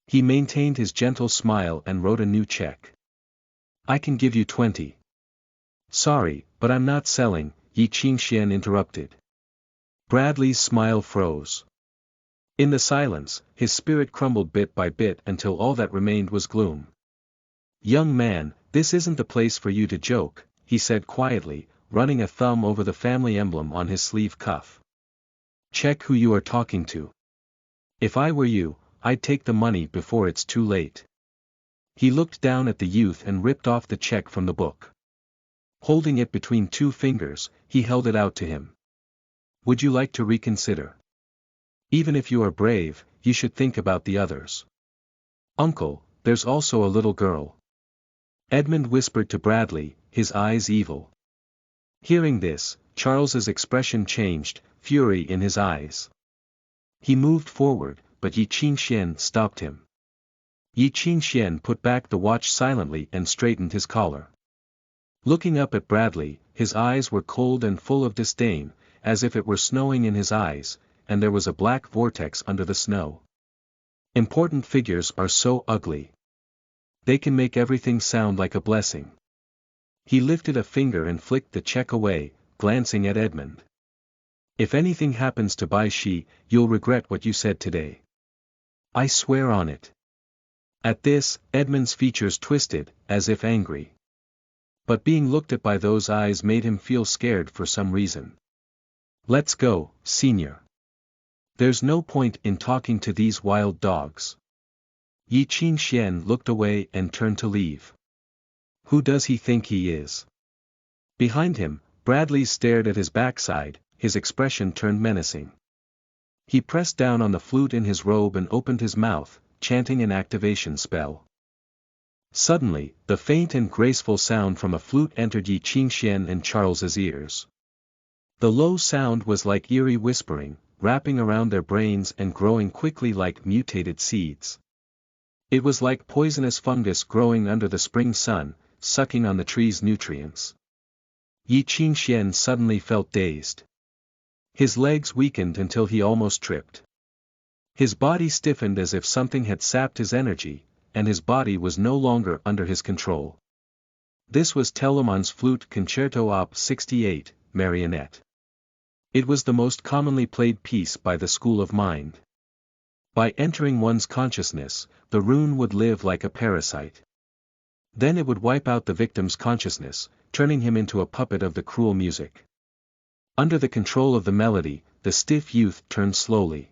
He maintained his gentle smile and wrote a new check. I can give you 20. Sorry, but I'm not selling, Yi Qingxian interrupted. Bradley's smile froze. In the silence, his spirit crumbled bit by bit until all that remained was gloom. Young man, this isn't the place for you to joke, he said quietly, running a thumb over the family emblem on his sleeve cuff. Check who you are talking to. If I were you, I'd take the money before it's too late. He looked down at the youth and ripped off the check from the book. Holding it between two fingers, he held it out to him. Would you like to reconsider? Even if you are brave, you should think about the others. Uncle, there's also a little girl. Edmund whispered to Bradley, his eyes evil. Hearing this, Charles's expression changed, fury in his eyes. He moved forward, but Yi Qingxian stopped him. Yi Qingxian put back the watch silently and straightened his collar. Looking up at Bradley, his eyes were cold and full of disdain, as if it were snowing in his eyes, and there was a black vortex under the snow. Important figures are so ugly. They can make everything sound like a blessing. He lifted a finger and flicked the check away, glancing at Edmund. If anything happens to Bai Shi, you'll regret what you said today. I swear on it. At this, Edmund's features twisted, as if angry. But being looked at by those eyes made him feel scared for some reason. Let's go, senior. There's no point in talking to these wild dogs. Yi Qingxian looked away and turned to leave. Who does he think he is? Behind him, Bradley stared at his backside, his expression turned menacing. He pressed down on the flute in his robe and opened his mouth, chanting an activation spell. Suddenly, the faint and graceful sound from a flute entered Yi Qingxian and Charles's ears. The low sound was like eerie whispering, wrapping around their brains and growing quickly like mutated seeds. It was like poisonous fungus growing under the spring sun, sucking on the tree's nutrients. Yi Qingxian suddenly felt dazed. His legs weakened until he almost tripped. His body stiffened as if something had sapped his energy, and his body was no longer under his control. This was Telemann's Flute Concerto Op. 68, Marionette. It was the most commonly played piece by the school of mind. By entering one's consciousness, the rune would live like a parasite. Then it would wipe out the victim's consciousness, turning him into a puppet of the cruel music. Under the control of the melody, the stiff youth turned slowly.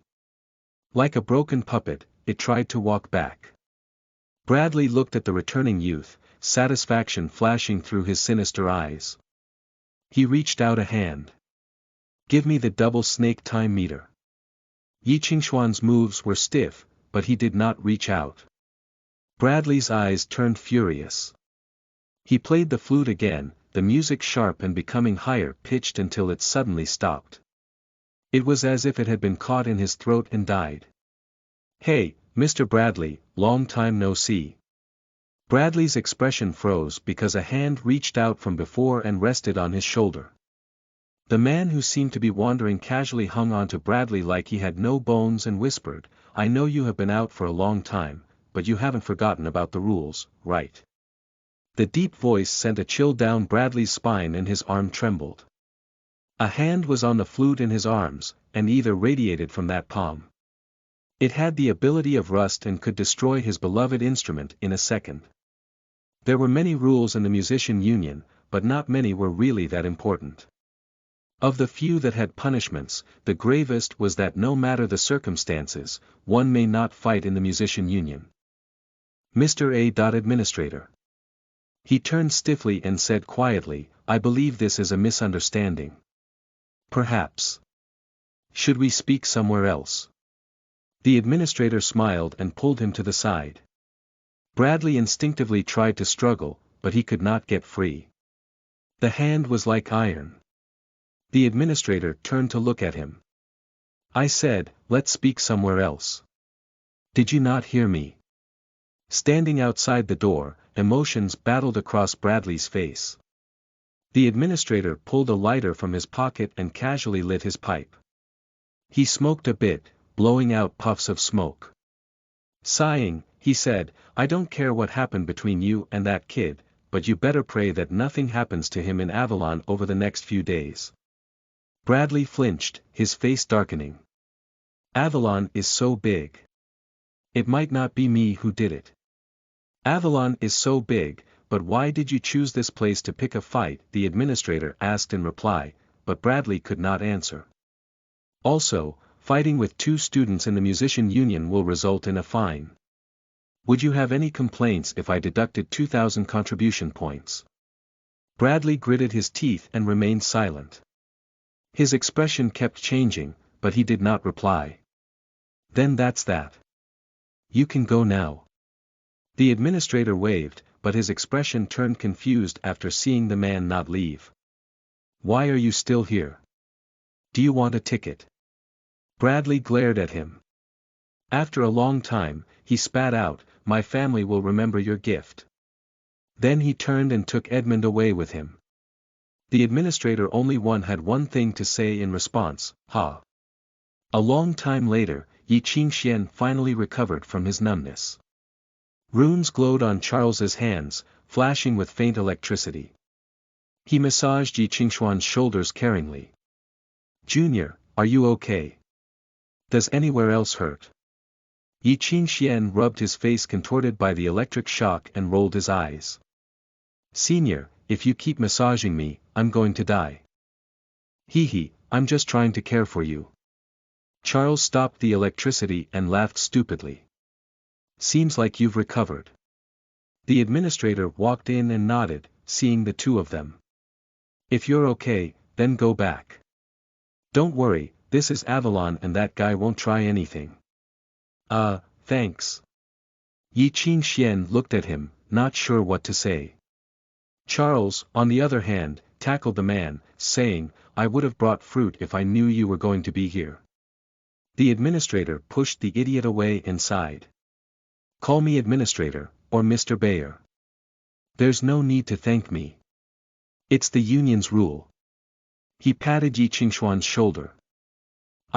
Like a broken puppet, it tried to walk back. Bradley looked at the returning youth, satisfaction flashing through his sinister eyes. He reached out a hand. "Give me the double snake time meter." Yi Qingxuan's moves were stiff, but he did not reach out. Bradley's eyes turned furious. He played the flute again, the music sharp and becoming higher pitched until it suddenly stopped. It was as if it had been caught in his throat and died. "Hey, Mr. Bradley, long time no see." Bradley's expression froze because a hand reached out from before and rested on his shoulder. The man who seemed to be wandering casually hung on to Bradley like he had no bones and whispered, "I know you have been out for a long time, but you haven't forgotten about the rules, right?" The deep voice sent a chill down Bradley's spine and his arm trembled. A hand was on the flute in his arms, and ether radiated from that palm. It had the ability of rust and could destroy his beloved instrument in a second. There were many rules in the musician union, but not many were really that important. Of the few that had punishments, the gravest was that no matter the circumstances, one may not fight in the musician union. Mr. A. Administrator. He turned stiffly and said quietly, "I believe this is a misunderstanding. Perhaps. Should we speak somewhere else?" The administrator smiled and pulled him to the side. Bradley instinctively tried to struggle, but he could not get free. The hand was like iron. The administrator turned to look at him. "I said, let's speak somewhere else. Did you not hear me?" Standing outside the door, emotions battled across Bradley's face. The administrator pulled a lighter from his pocket and casually lit his pipe. He smoked a bit, blowing out puffs of smoke. Sighing, he said, "I don't care what happened between you and that kid, but you better pray that nothing happens to him in Avalon over the next few days." Bradley flinched, his face darkening. "Avalon is so big. It might not be me who did it." "Avalon is so big, but why did you choose this place to pick a fight?" the administrator asked in reply, but Bradley could not answer. "Also, fighting with two students in the musician union will result in a fine. Would you have any complaints if I deducted 2,000 contribution points?" Bradley gritted his teeth and remained silent. His expression kept changing, but he did not reply. "Then that's that. You can go now." The administrator waved, but his expression turned confused after seeing the man not leave. "Why are you still here? Do you want a ticket?" Bradley glared at him. After a long time, he spat out, "My family will remember your gift." Then he turned and took Edmund away with him. The administrator only had one thing to say in response, "Ha." A long time later, Yi Qingxian finally recovered from his numbness. Runes glowed on Charles's hands, flashing with faint electricity. He massaged Yi Qingxuan's shoulders caringly. "Junior, are you okay? Does anywhere else hurt?" Yi Qingxian rubbed his face contorted by the electric shock and rolled his eyes. "Senior, if you keep massaging me, I'm going to die." "Hee, I'm just trying to care for you." Charles stopped the electricity and laughed stupidly. "Seems like you've recovered." The administrator walked in and nodded, seeing the two of them. "If you're okay, then go back. Don't worry, this is Avalon and that guy won't try anything." Thanks." Yi Qingxian looked at him, not sure what to say. Charles, on the other hand, tackled the man, saying, "I would have brought fruit if I knew you were going to be here." The administrator pushed the idiot away and sighed. "Call me administrator, or Mr. Bayer. There's no need to thank me. It's the union's rule." He patted Xuanhuan's shoulder.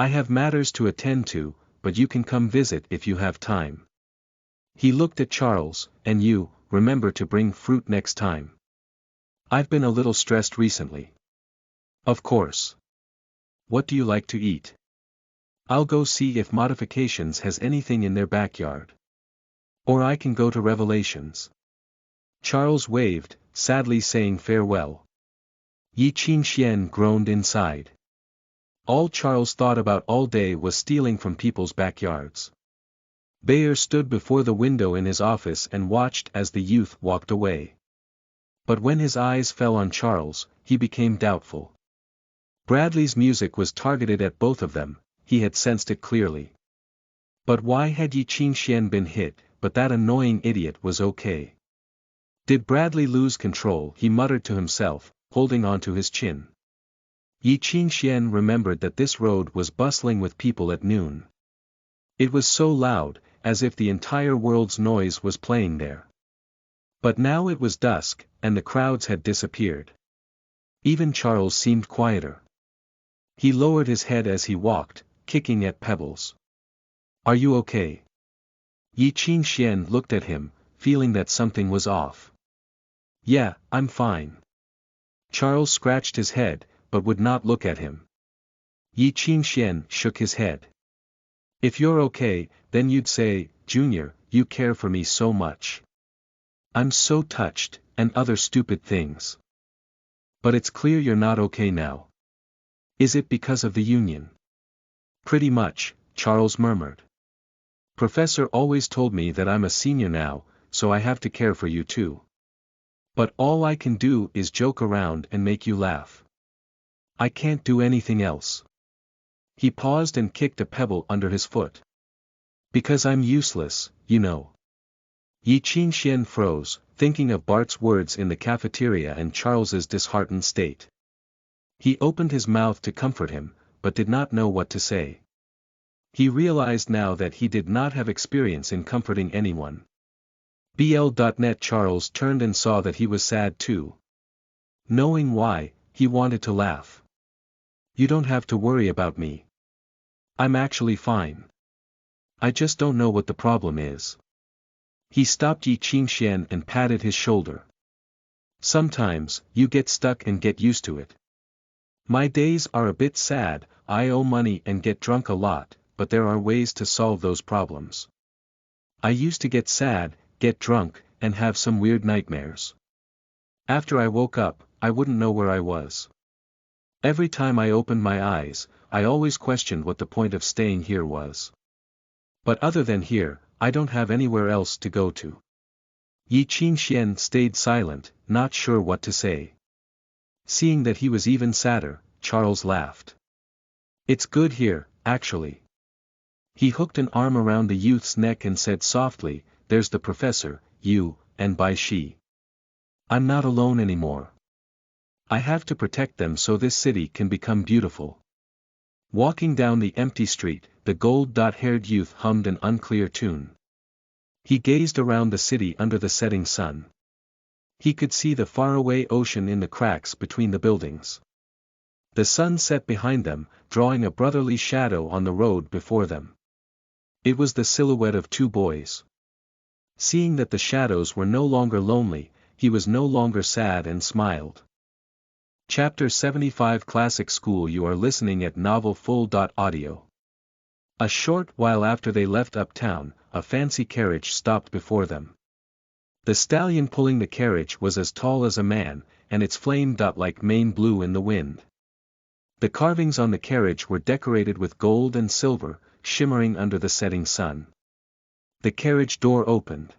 "I have matters to attend to, but you can come visit if you have time." He looked at Charles, "And you, remember to bring fruit next time. I've been a little stressed recently." "Of course. What do you like to eat? I'll go see if Modifications has anything in their backyard. Or I can go to Revelations." Charles waved, sadly saying farewell. Xuanhuan groaned inside. All Charles thought about all day was stealing from people's backyards. Bayer stood before the window in his office and watched as the youth walked away. But when his eyes fell on Charles, he became doubtful. Bradley's music was targeted at both of them, he had sensed it clearly. But why had Xuanhuan been hit, but that annoying idiot was okay? Did Bradley lose control? He muttered to himself, holding onto his chin. Xuanhuan remembered that this road was bustling with people at noon. It was so loud, as if the entire world's noise was playing there. But now it was dusk, and the crowds had disappeared. Even Charles seemed quieter. He lowered his head as he walked, kicking at pebbles. "Are you okay?" Xuanhuan looked at him, feeling that something was off. "Yeah, I'm fine." Charles scratched his head, but would not look at him. Xuanhuan shook his head. "If you're okay, then you'd say, 'Junior, you care for me so much. I'm so touched,' and other stupid things. But it's clear you're not okay now. Is it because of the union?" "Pretty much," Charles murmured. "Professor always told me that I'm a senior now, so I have to care for you too. But all I can do is joke around and make you laugh. I can't do anything else." He paused and kicked a pebble under his foot. "Because I'm useless, you know." Xuanhuan froze, thinking of Bart's words in the cafeteria and Charles's disheartened state. He opened his mouth to comfort him, but did not know what to say. He realized now that he did not have experience in comforting anyone. BL.net Charles turned and saw that he was sad too. Knowing why, he wanted to laugh. "You don't have to worry about me. I'm actually fine. I just don't know what the problem is." He stopped Xuanhuan and patted his shoulder. "Sometimes, you get stuck and get used to it. My days are a bit sad, I owe money and get drunk a lot, but there are ways to solve those problems. I used to get sad, get drunk, and have some weird nightmares. After I woke up, I wouldn't know where I was. Every time I opened my eyes, I always questioned what the point of staying here was. But other than here, I don't have anywhere else to go to." Xuanhuan stayed silent, not sure what to say. Seeing that he was even sadder, Charles laughed. "It's good here, actually." He hooked an arm around the youth's neck and said softly, "There's the professor, you, and Bai Shi. I'm not alone anymore. I have to protect them so this city can become beautiful." Walking down the empty street, the gold-haired youth hummed an unclear tune. He gazed around the city under the setting sun. He could see the faraway ocean in the cracks between the buildings. The sun set behind them, drawing a brotherly shadow on the road before them. It was the silhouette of two boys. Seeing that the shadows were no longer lonely, he was no longer sad and smiled. Chapter 75 Classic School. You are listening at novelfull.audio. A short while after they left uptown, a fancy carriage stopped before them. The stallion pulling the carriage was as tall as a man, and its flame-like mane blew in the wind. The carvings on the carriage were decorated with gold and silver, shimmering under the setting sun. The carriage door opened.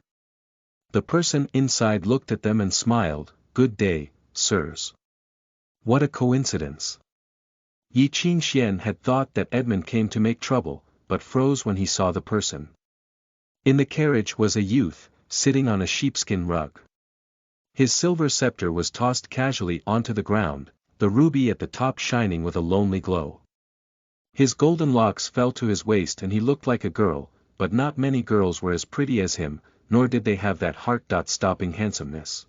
The person inside looked at them and smiled. "Good day, sirs." What a coincidence. Xuanhuan had thought that Edmund came to make trouble, but froze when he saw the person. In the carriage was a youth, sitting on a sheepskin rug. His silver scepter was tossed casually onto the ground, the ruby at the top shining with a lonely glow. His golden locks fell to his waist and he looked like a girl, but not many girls were as pretty as him, nor did they have that heart-stopping handsomeness.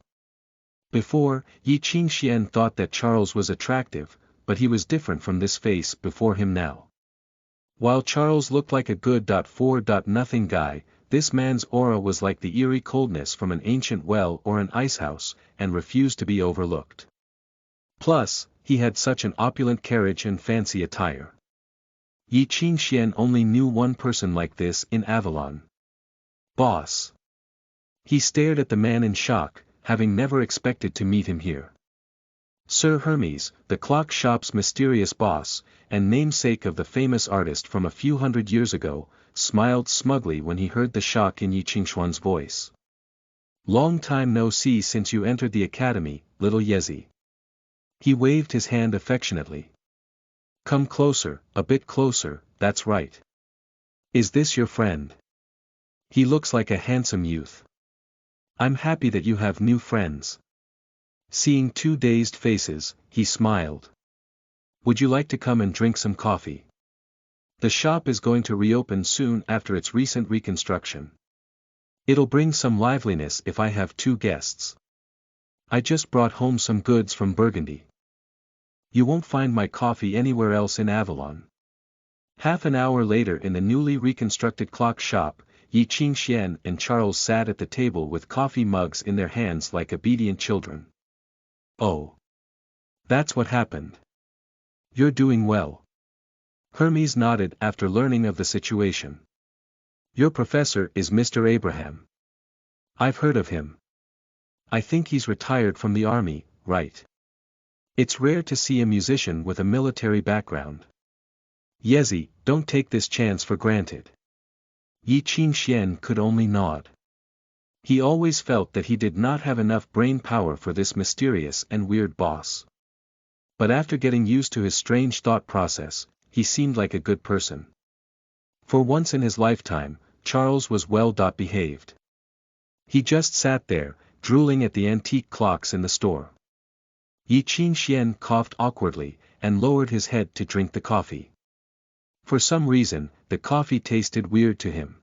Before, Yi Qingxian thought that Charles was attractive, but he was different from this face before him now. While Charles looked like a good-for-nothing guy, this man's aura was like the eerie coldness from an ancient well or an icehouse, and refused to be overlooked. Plus, he had such an opulent carriage and fancy attire. Yi Qingxian only knew one person like this in Avalon. Boss. He stared at the man in shock, having never expected to meet him here. Sir Hermes, the clock shop's mysterious boss, and namesake of the famous artist from a few hundred years ago, smiled smugly when he heard the shock in Yi Qingxuan's voice. Long time no see since you entered the academy, little Yezi. He waved his hand affectionately. Come closer, a bit closer, that's right. Is this your friend? He looks like a handsome youth. I'm happy that you have new friends. Seeing two dazed faces, he smiled. Would you like to come and drink some coffee? The shop is going to reopen soon after its recent reconstruction. It'll bring some liveliness if I have two guests. I just brought home some goods from Burgundy. You won't find my coffee anywhere else in Avalon. Half an hour later in the newly reconstructed clock shop, Yi Qingxian and Charles sat at the table with coffee mugs in their hands like obedient children. Oh. That's what happened. You're doing well. Hermes nodded after learning of the situation. Your professor is Mr. Abraham. I've heard of him. I think he's retired from the army, right? It's rare to see a musician with a military background. Yezi, don't take this chance for granted. Yi Qingxian could only nod. He always felt that he did not have enough brain power for this mysterious and weird boss. But after getting used to his strange thought process, he seemed like a good person. For once in his lifetime, Charles was well behaved. He just sat there, drooling at the antique clocks in the store. Yi Qingxian coughed awkwardly, and lowered his head to drink the coffee. For some reason, the coffee tasted weird to him.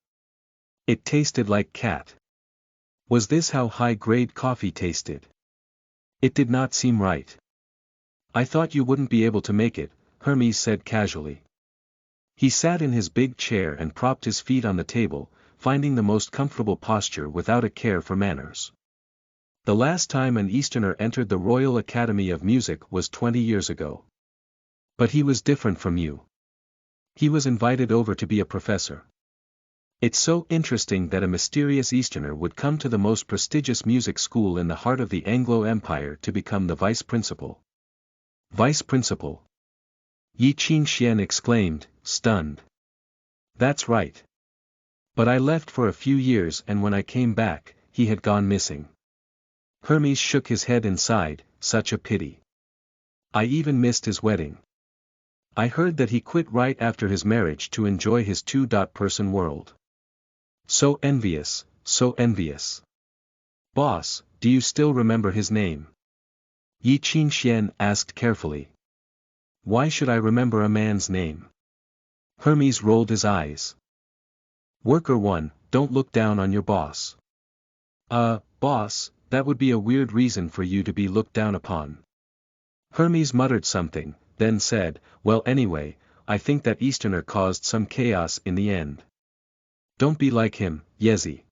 It tasted like cat. Was this how high-grade coffee tasted? It did not seem right. I thought you wouldn't be able to make it, Hermes said casually. He sat in his big chair and propped his feet on the table, finding the most comfortable posture without a care for manners. The last time an Easterner entered the Royal Academy of Music was 20 years ago. But he was different from you. He was invited over to be a professor. It's so interesting that a mysterious Easterner would come to the most prestigious music school in the heart of the Anglo Empire to become the vice principal. Vice principal? Yi Qingxian exclaimed, stunned. That's right. But I left for a few years and when I came back, he had gone missing. Hermes shook his head and sighed, such a pity. I even missed his wedding. I heard that he quit right after his marriage to enjoy his two-person world. So envious, so envious. Boss, do you still remember his name? Yi Qingxian asked carefully. Why should I remember a man's name? Hermes rolled his eyes. Worker 1, don't look down on your boss. Boss, that would be a weird reason for you to be looked down upon. Hermes muttered something, then said, well anyway, I think that Easterner caused some chaos in the end. Don't be like him, Yezi.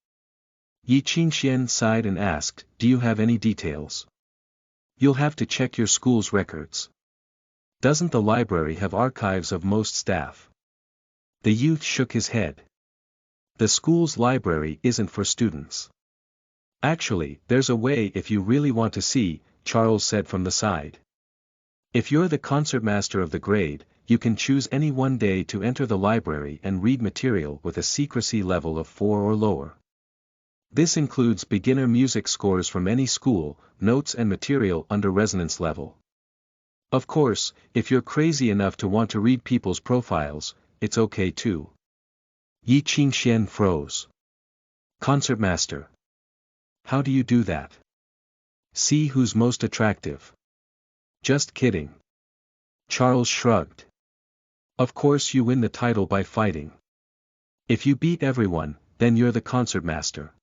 Yi Qingxian sighed and asked, do you have any details? You'll have to check your school's records. Doesn't the library have archives of most staff? The youth shook his head. The school's library isn't for students. Actually, there's a way if you really want to see, Charles said from the side. If you're the concertmaster of the grade, you can choose any one day to enter the library and read material with a secrecy level of 4 or lower. This includes beginner music scores from any school, notes and material under resonance level. Of course, if you're crazy enough to want to read people's profiles, it's okay too. Yi Qingxian froze. Concertmaster. How do you do that? See who's most attractive. Just kidding. Charles shrugged. Of course you win the title by fighting. If you beat everyone, then you're the concertmaster.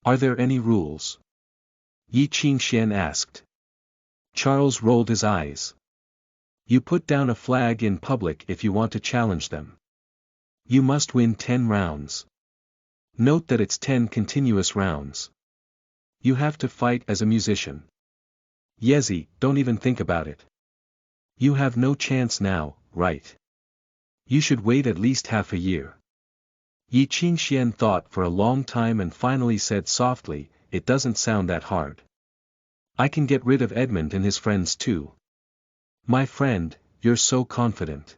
Are there any rules? Yi Qingxian asked. Charles rolled his eyes. You put down a flag in public if you want to challenge them. You must win 10 rounds. Note that it's 10 continuous rounds. You have to fight as a musician. Yezi, don't even think about it. You have no chance now, right? You should wait at least half a year. Yi Qingxian thought for a long time and finally said softly, it doesn't sound that hard. I can get rid of Edmund and his friends too. My friend, you're so confident.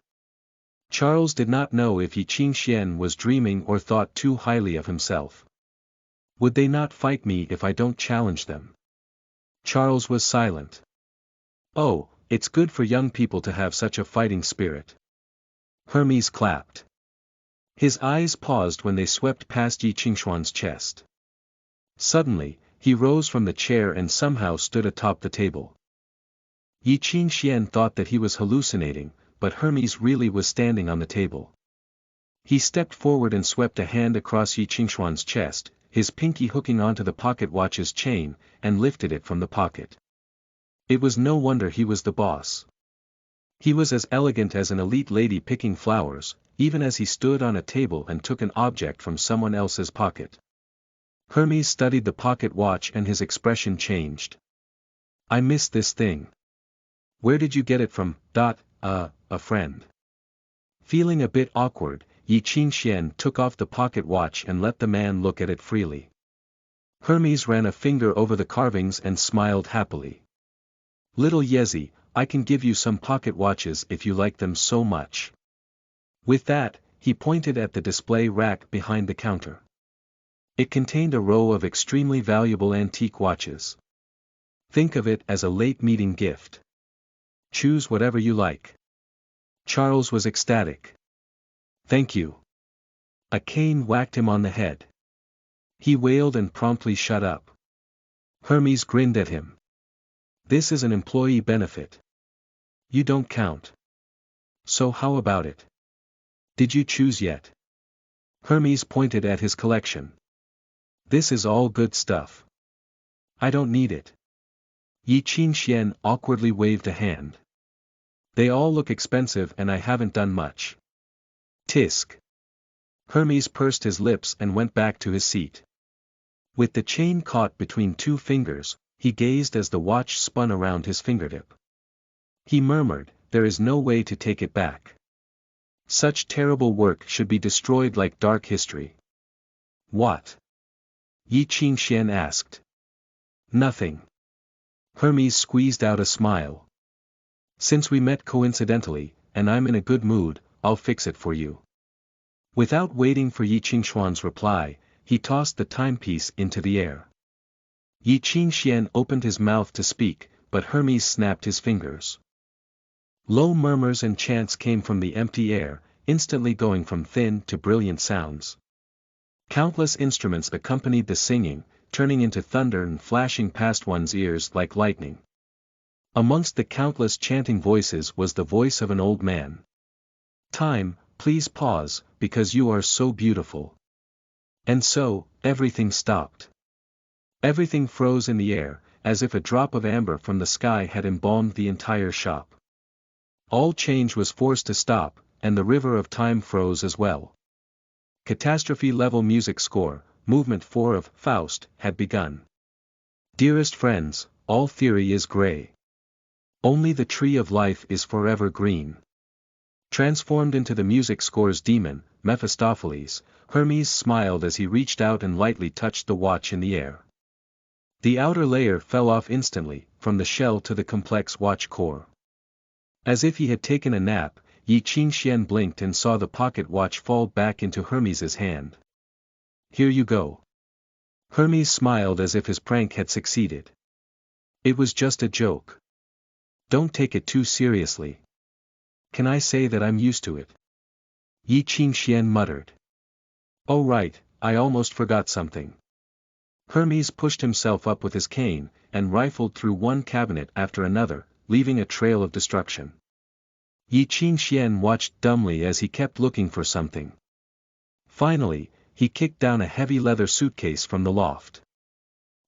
Charles did not know if Yi Qingxian was dreaming or thought too highly of himself. Would they not fight me if I don't challenge them? Charles was silent. Oh, it's good for young people to have such a fighting spirit. Hermes clapped. His eyes paused when they swept past Yi Qingxuan's chest. Suddenly, he rose from the chair and somehow stood atop the table. Yi Qingxian thought that he was hallucinating, but Hermes really was standing on the table. He stepped forward and swept a hand across Yi Qingxuan's chest, his pinky hooking onto the pocket watch's chain, and lifted it from the pocket. It was no wonder he was the boss. He was as elegant as an elite lady picking flowers, even as he stood on a table and took an object from someone else's pocket. Hermes studied the pocket watch and his expression changed. I miss this thing. Where did you get it from? A friend. Feeling a bit awkward, Yi Qingxian took off the pocket watch and let the man look at it freely. Hermes ran a finger over the carvings and smiled happily. Little Yezi, I can give you some pocket watches if you like them so much. With that, he pointed at the display rack behind the counter. It contained a row of extremely valuable antique watches. Think of it as a late meeting gift. Choose whatever you like. Charles was ecstatic. Thank you. A cane whacked him on the head. He wailed and promptly shut up. Hermes grinned at him. This is an employee benefit. You don't count. So how about it? Did you choose yet? Hermes pointed at his collection. This is all good stuff. I don't need it. Yi Qingxian awkwardly waved a hand. They all look expensive and I haven't done much. Tisk. Hermes pursed his lips and went back to his seat. With the chain caught between 2 fingers, he gazed as the watch spun around his fingertip. He murmured, there is no way to take it back. Such terrible work should be destroyed like dark history. What? Yi Qingxian asked. Nothing. Hermes squeezed out a smile. Since we met coincidentally, and I'm in a good mood, I'll fix it for you. Without waiting for Yi Qingxuan's reply, he tossed the timepiece into the air. Yi Qingxian opened his mouth to speak, but Hermes snapped his fingers. Low murmurs and chants came from the empty air, instantly going from thin to brilliant sounds. Countless instruments accompanied the singing, turning into thunder and flashing past one's ears like lightning. Amongst the countless chanting voices was the voice of an old man. Time, please pause, because you are so beautiful. And so, everything stopped. Everything froze in the air, as if a drop of amber from the sky had embalmed the entire shop. All change was forced to stop, and the river of time froze as well. Catastrophe-level music score, movement 4 of Faust, had begun. Dearest friends, all theory is gray. Only the tree of life is forever green. Transformed into the music score's demon, Mephistopheles, Hermes smiled as he reached out and lightly touched the watch in the air. The outer layer fell off instantly, from the shell to the complex watch core. As if he had taken a nap, Yi Qingxian blinked and saw the pocket watch fall back into Hermes's hand. Here you go. Hermes smiled as if his prank had succeeded. It was just a joke. Don't take it too seriously. Can I say that I'm used to it? Yi Qingxian muttered. Oh right, I almost forgot something. Hermes pushed himself up with his cane, and rifled through one cabinet after another, leaving a trail of destruction. Yi Qingxian watched dumbly as he kept looking for something. Finally, he kicked down a heavy leather suitcase from the loft.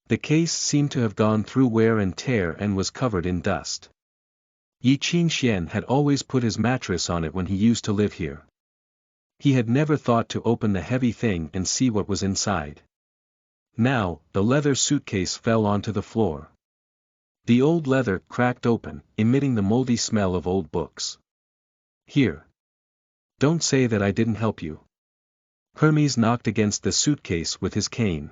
The case seemed to have gone through wear and tear and was covered in dust. Yi Qingxian had always put his mattress on it when he used to live here. He had never thought to open the heavy thing and see what was inside. Now, the leather suitcase fell onto the floor. The old leather cracked open, emitting the moldy smell of old books. Here. Don't say that I didn't help you. Hermes knocked against the suitcase with his cane.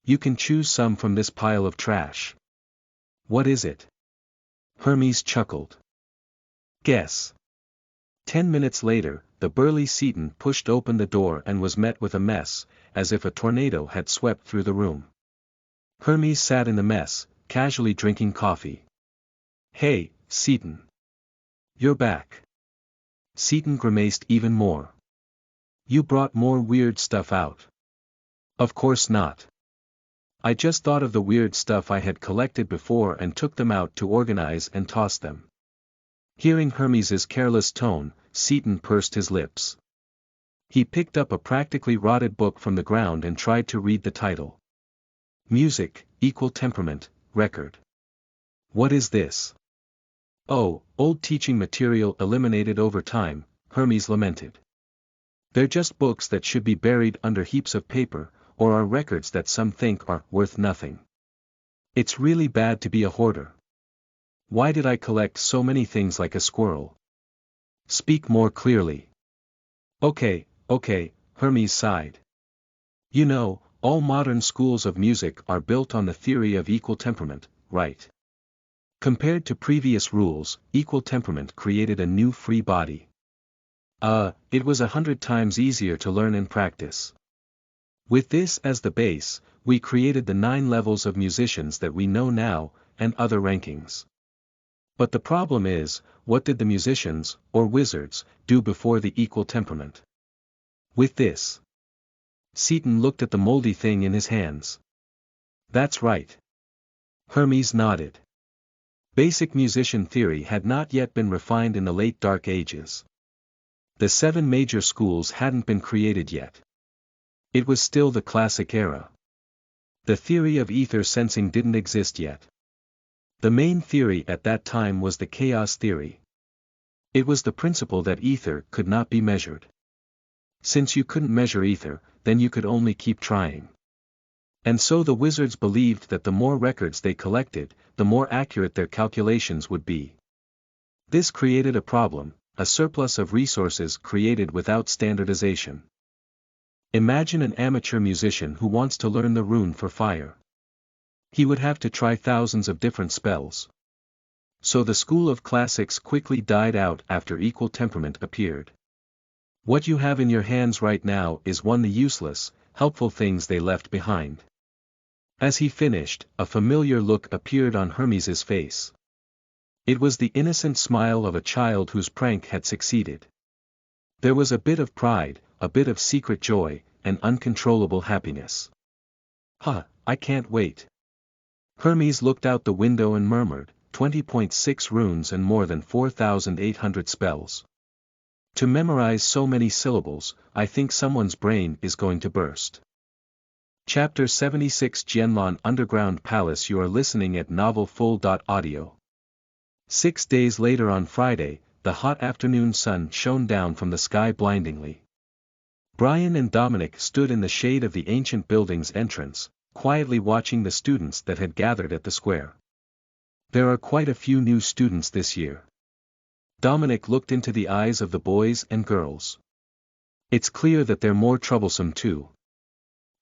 You can choose some from this pile of trash. What is it? Hermes chuckled. Guess. 10 minutes later, the burly Seton pushed open the door and was met with a mess, as if a tornado had swept through the room. Hermes sat in the mess, casually drinking coffee. Hey, Seton. You're back. Seton grimaced even more. You brought more weird stuff out. Of course not. I just thought of the weird stuff I had collected before and took them out to organize and toss them. Hearing Hermes's careless tone, Seton pursed his lips. He picked up a practically rotted book from the ground and tried to read the title. Music, Equal Temperament, Record. What is this? Oh, old teaching material eliminated over time, Hermes lamented. They're just books that should be buried under heaps of paper, or are records that some think are worth nothing. It's really bad to be a hoarder. Why did I collect so many things like a squirrel? Speak more clearly. Okay, Hermes sighed. You know, all modern schools of music are built on the theory of equal temperament, right? Compared to previous rules, equal temperament created a new free body. It was 100 times easier to learn and practice. With this as the base, we created the 9 levels of musicians that we know now, and other rankings. But the problem is, what did the musicians, or wizards, do before the equal temperament? With this. Seton looked at the moldy thing in his hands. That's right. Hermes nodded. Basic musician theory had not yet been refined in the late Dark Ages. The 7 major schools hadn't been created yet. It was still the classic era. The theory of ether sensing didn't exist yet. The main theory at that time was the chaos theory. It was the principle that ether could not be measured. Since you couldn't measure ether, then you could only keep trying. And so the wizards believed that the more records they collected, the more accurate their calculations would be. This created a problem, a surplus of resources created without standardization. Imagine an amateur musician who wants to learn the rune for fire. He would have to try thousands of different spells. So the school of classics quickly died out after equal temperament appeared. What you have in your hands right now is one of the useless, helpful things they left behind. As he finished, a familiar look appeared on Hermes's face. It was the innocent smile of a child whose prank had succeeded. There was a bit of pride, a bit of secret joy, and uncontrollable happiness. I can't wait. Hermes looked out the window and murmured, 20.6 runes and more than 4,800 spells. To memorize so many syllables, I think someone's brain is going to burst. Chapter 76 Xuanhuan Underground Palace. You are listening at novelfull.audio. 6 days later on Friday, the hot afternoon sun shone down from the sky blindingly. Brian and Dominic stood in the shade of the ancient building's entrance, quietly watching the students that had gathered at the square. There are quite a few new students this year. Dominic looked into the eyes of the boys and girls. It's clear that they're more troublesome too.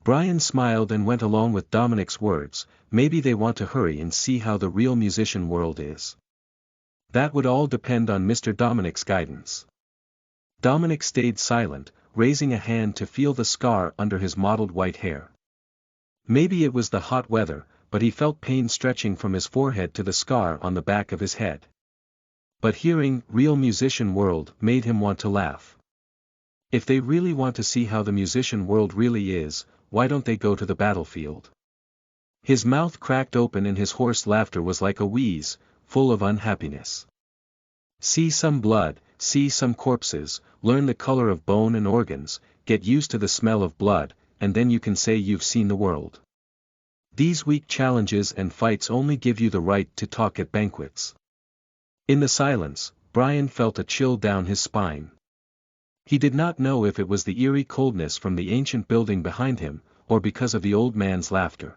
Brian smiled and went along with Dominic's words, maybe they want to hurry and see how the real musician world is. That would all depend on Mr. Dominic's guidance. Dominic stayed silent, raising a hand to feel the scar under his mottled white hair. Maybe it was the hot weather, but he felt pain stretching from his forehead to the scar on the back of his head. But hearing real musician world made him want to laugh. If they really want to see how the musician world really is, why don't they go to the battlefield? His mouth cracked open and his hoarse laughter was like a wheeze, full of unhappiness. See some blood, see some corpses, learn the color of bone and organs, get used to the smell of blood, and then you can say you've seen the world. These weak challenges and fights only give you the right to talk at banquets. In the silence, Brian felt a chill down his spine. He did not know if it was the eerie coldness from the ancient building behind him, or because of the old man's laughter.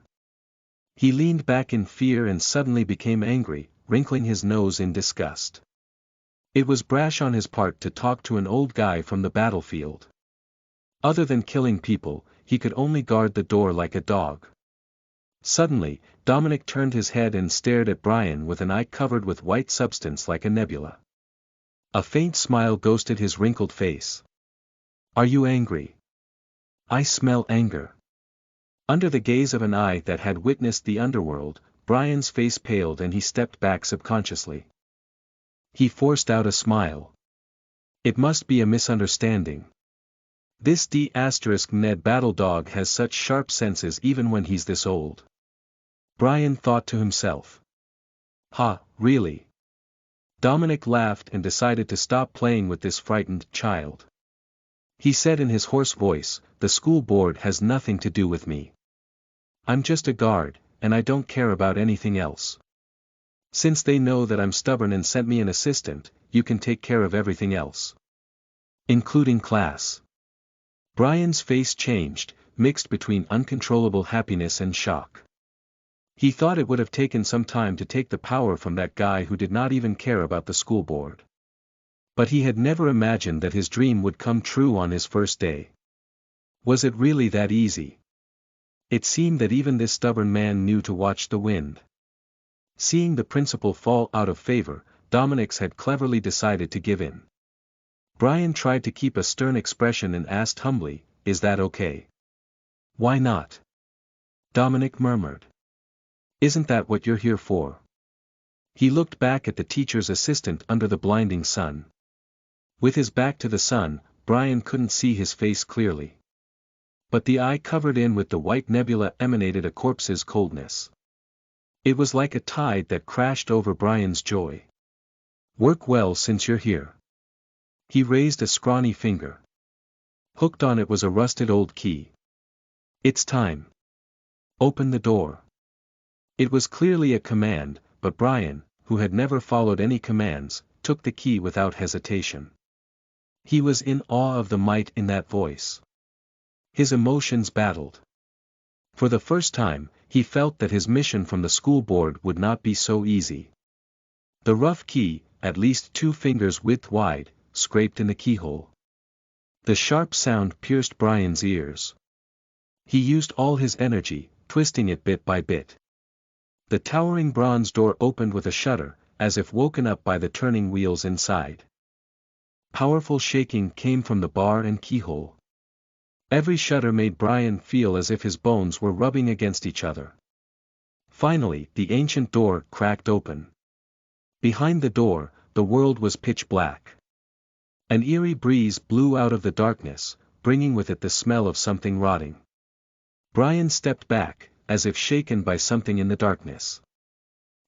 He leaned back in fear and suddenly became angry, wrinkling his nose in disgust. It was brash on his part to talk to an old guy from the battlefield. Other than killing people, he could only guard the door like a dog. Suddenly, Dominic turned his head and stared at Brian with an eye covered with white substance like a nebula. A faint smile ghosted his wrinkled face. Are you angry? I smell anger. Under the gaze of an eye that had witnessed the underworld, Brian's face paled and he stepped back subconsciously. He forced out a smile. It must be a misunderstanding. This D*Ned battle dog has such sharp senses even when he's this old. Brian thought to himself. Ha, really? Dominic laughed and decided to stop playing with this frightened child. He said in his hoarse voice, the school board has nothing to do with me. I'm just a guard, and I don't care about anything else. Since they know that I'm stubborn and sent me an assistant, you can take care of everything else. Including class. Brian's face changed, mixed between uncontrollable happiness and shock. He thought it would have taken some time to take the power from that guy who did not even care about the school board. But he had never imagined that his dream would come true on his first day. Was it really that easy? It seemed that even this stubborn man knew to watch the wind. Seeing the principal fall out of favor, Dominic had cleverly decided to give in. Brian tried to keep a stern expression and asked humbly, is that okay? Why not? Dominic murmured. Isn't that what you're here for? He looked back at the teacher's assistant under the blinding sun. With his back to the sun, Brian couldn't see his face clearly. But the eye covered in with the white nebula emanated a corpse's coldness. It was like a tide that crashed over Brian's joy. Work well since you're here. He raised a scrawny finger. Hooked on it was a rusted old key. It's time. Open the door. It was clearly a command, but Brian, who had never followed any commands, took the key without hesitation. He was in awe of the might in that voice. His emotions battled. For the first time, he felt that his mission from the school board would not be so easy. The rough key, at least 2 fingers width wide, scraped in the keyhole. The sharp sound pierced Brian's ears. He used all his energy, twisting it bit by bit. The towering bronze door opened with a shudder, as if woken up by the turning wheels inside. Powerful shaking came from the bar and keyhole. Every shudder made Brian feel as if his bones were rubbing against each other. Finally, the ancient door cracked open. Behind the door, the world was pitch black. An eerie breeze blew out of the darkness, bringing with it the smell of something rotting. Brian stepped back, as if shaken by something in the darkness.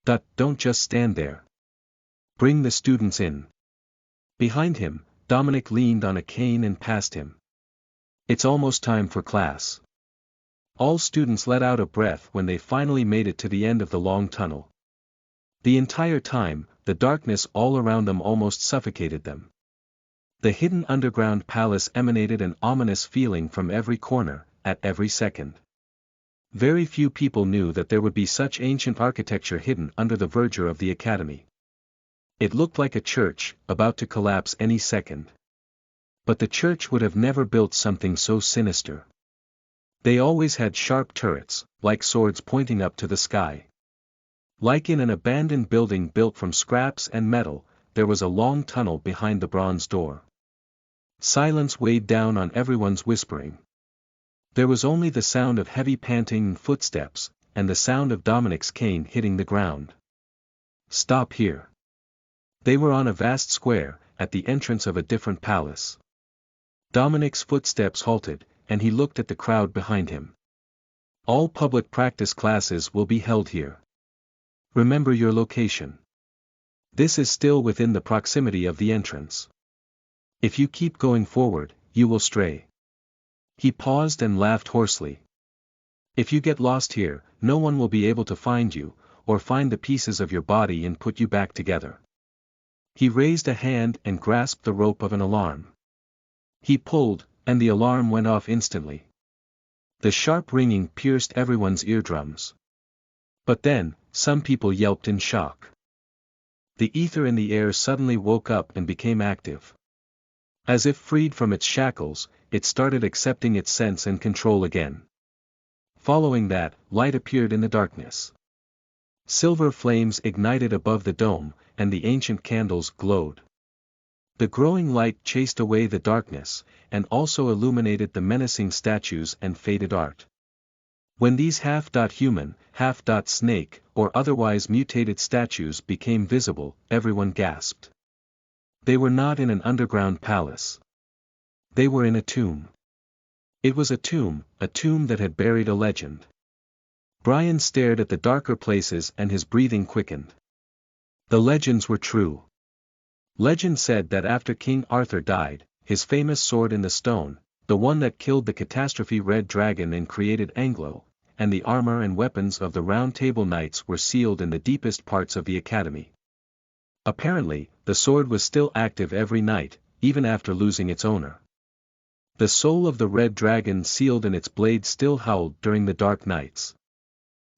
Don't just stand there. Bring the students in. Behind him, Dominic leaned on a cane and passed him. It's almost time for class. All students let out a breath when they finally made it to the end of the long tunnel. The entire time, the darkness all around them almost suffocated them. The hidden underground palace emanated an ominous feeling from every corner, at every second. Very few people knew that there would be such ancient architecture hidden under the verdure of the academy. It looked like a church, about to collapse any second. But the church would have never built something so sinister. They always had sharp turrets, like swords pointing up to the sky. Like in an abandoned building built from scraps and metal, there was a long tunnel behind the bronze door. Silence weighed down on everyone's whispering. There was only the sound of heavy panting and footsteps, and the sound of Dominic's cane hitting the ground. Stop here. They were on a vast square, at the entrance of a different palace. Dominic's footsteps halted, and he looked at the crowd behind him. All public practice classes will be held here. Remember your location. This is still within the proximity of the entrance. If you keep going forward, you will stray. He paused and laughed hoarsely. If you get lost here, no one will be able to find you, or find the pieces of your body and put you back together. He raised a hand and grasped the rope of an alarm. He pulled, and the alarm went off instantly. The sharp ringing pierced everyone's eardrums. But then, some people yelped in shock. The ether in the air suddenly woke up and became active. As if freed from its shackles, it started accepting its sense and control again. Following that, light appeared in the darkness. Silver flames ignited above the dome, and the ancient candles glowed. The growing light chased away the darkness, and also illuminated the menacing statues and faded art. When these half-human, half-snake, or otherwise mutated statues became visible, everyone gasped. They were not in an underground palace. They were in a tomb. It was a tomb that had buried a legend. Brian stared at the darker places and his breathing quickened. The legends were true. Legend said that after King Arthur died, his famous sword in the stone, the one that killed the catastrophe Red Dragon and created Anglo, and the armor and weapons of the Round Table Knights were sealed in the deepest parts of the academy. Apparently, the sword was still active every night, even after losing its owner. The soul of the Red Dragon sealed in its blade still howled during the dark nights.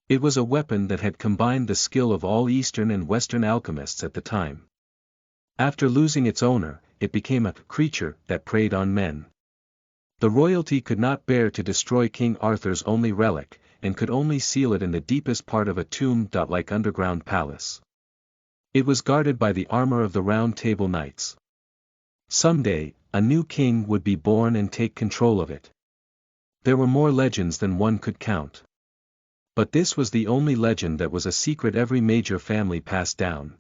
It was a weapon that had combined the skill of all Eastern and Western alchemists at the time. After losing its owner, it became a creature that preyed on men. The royalty could not bear to destroy King Arthur's only relic, and could only seal it in the deepest part of a tomb-like underground palace. It was guarded by the armor of the Round Table Knights. Someday, a new king would be born and take control of it. There were more legends than one could count. But this was the only legend that was a secret every major family passed down.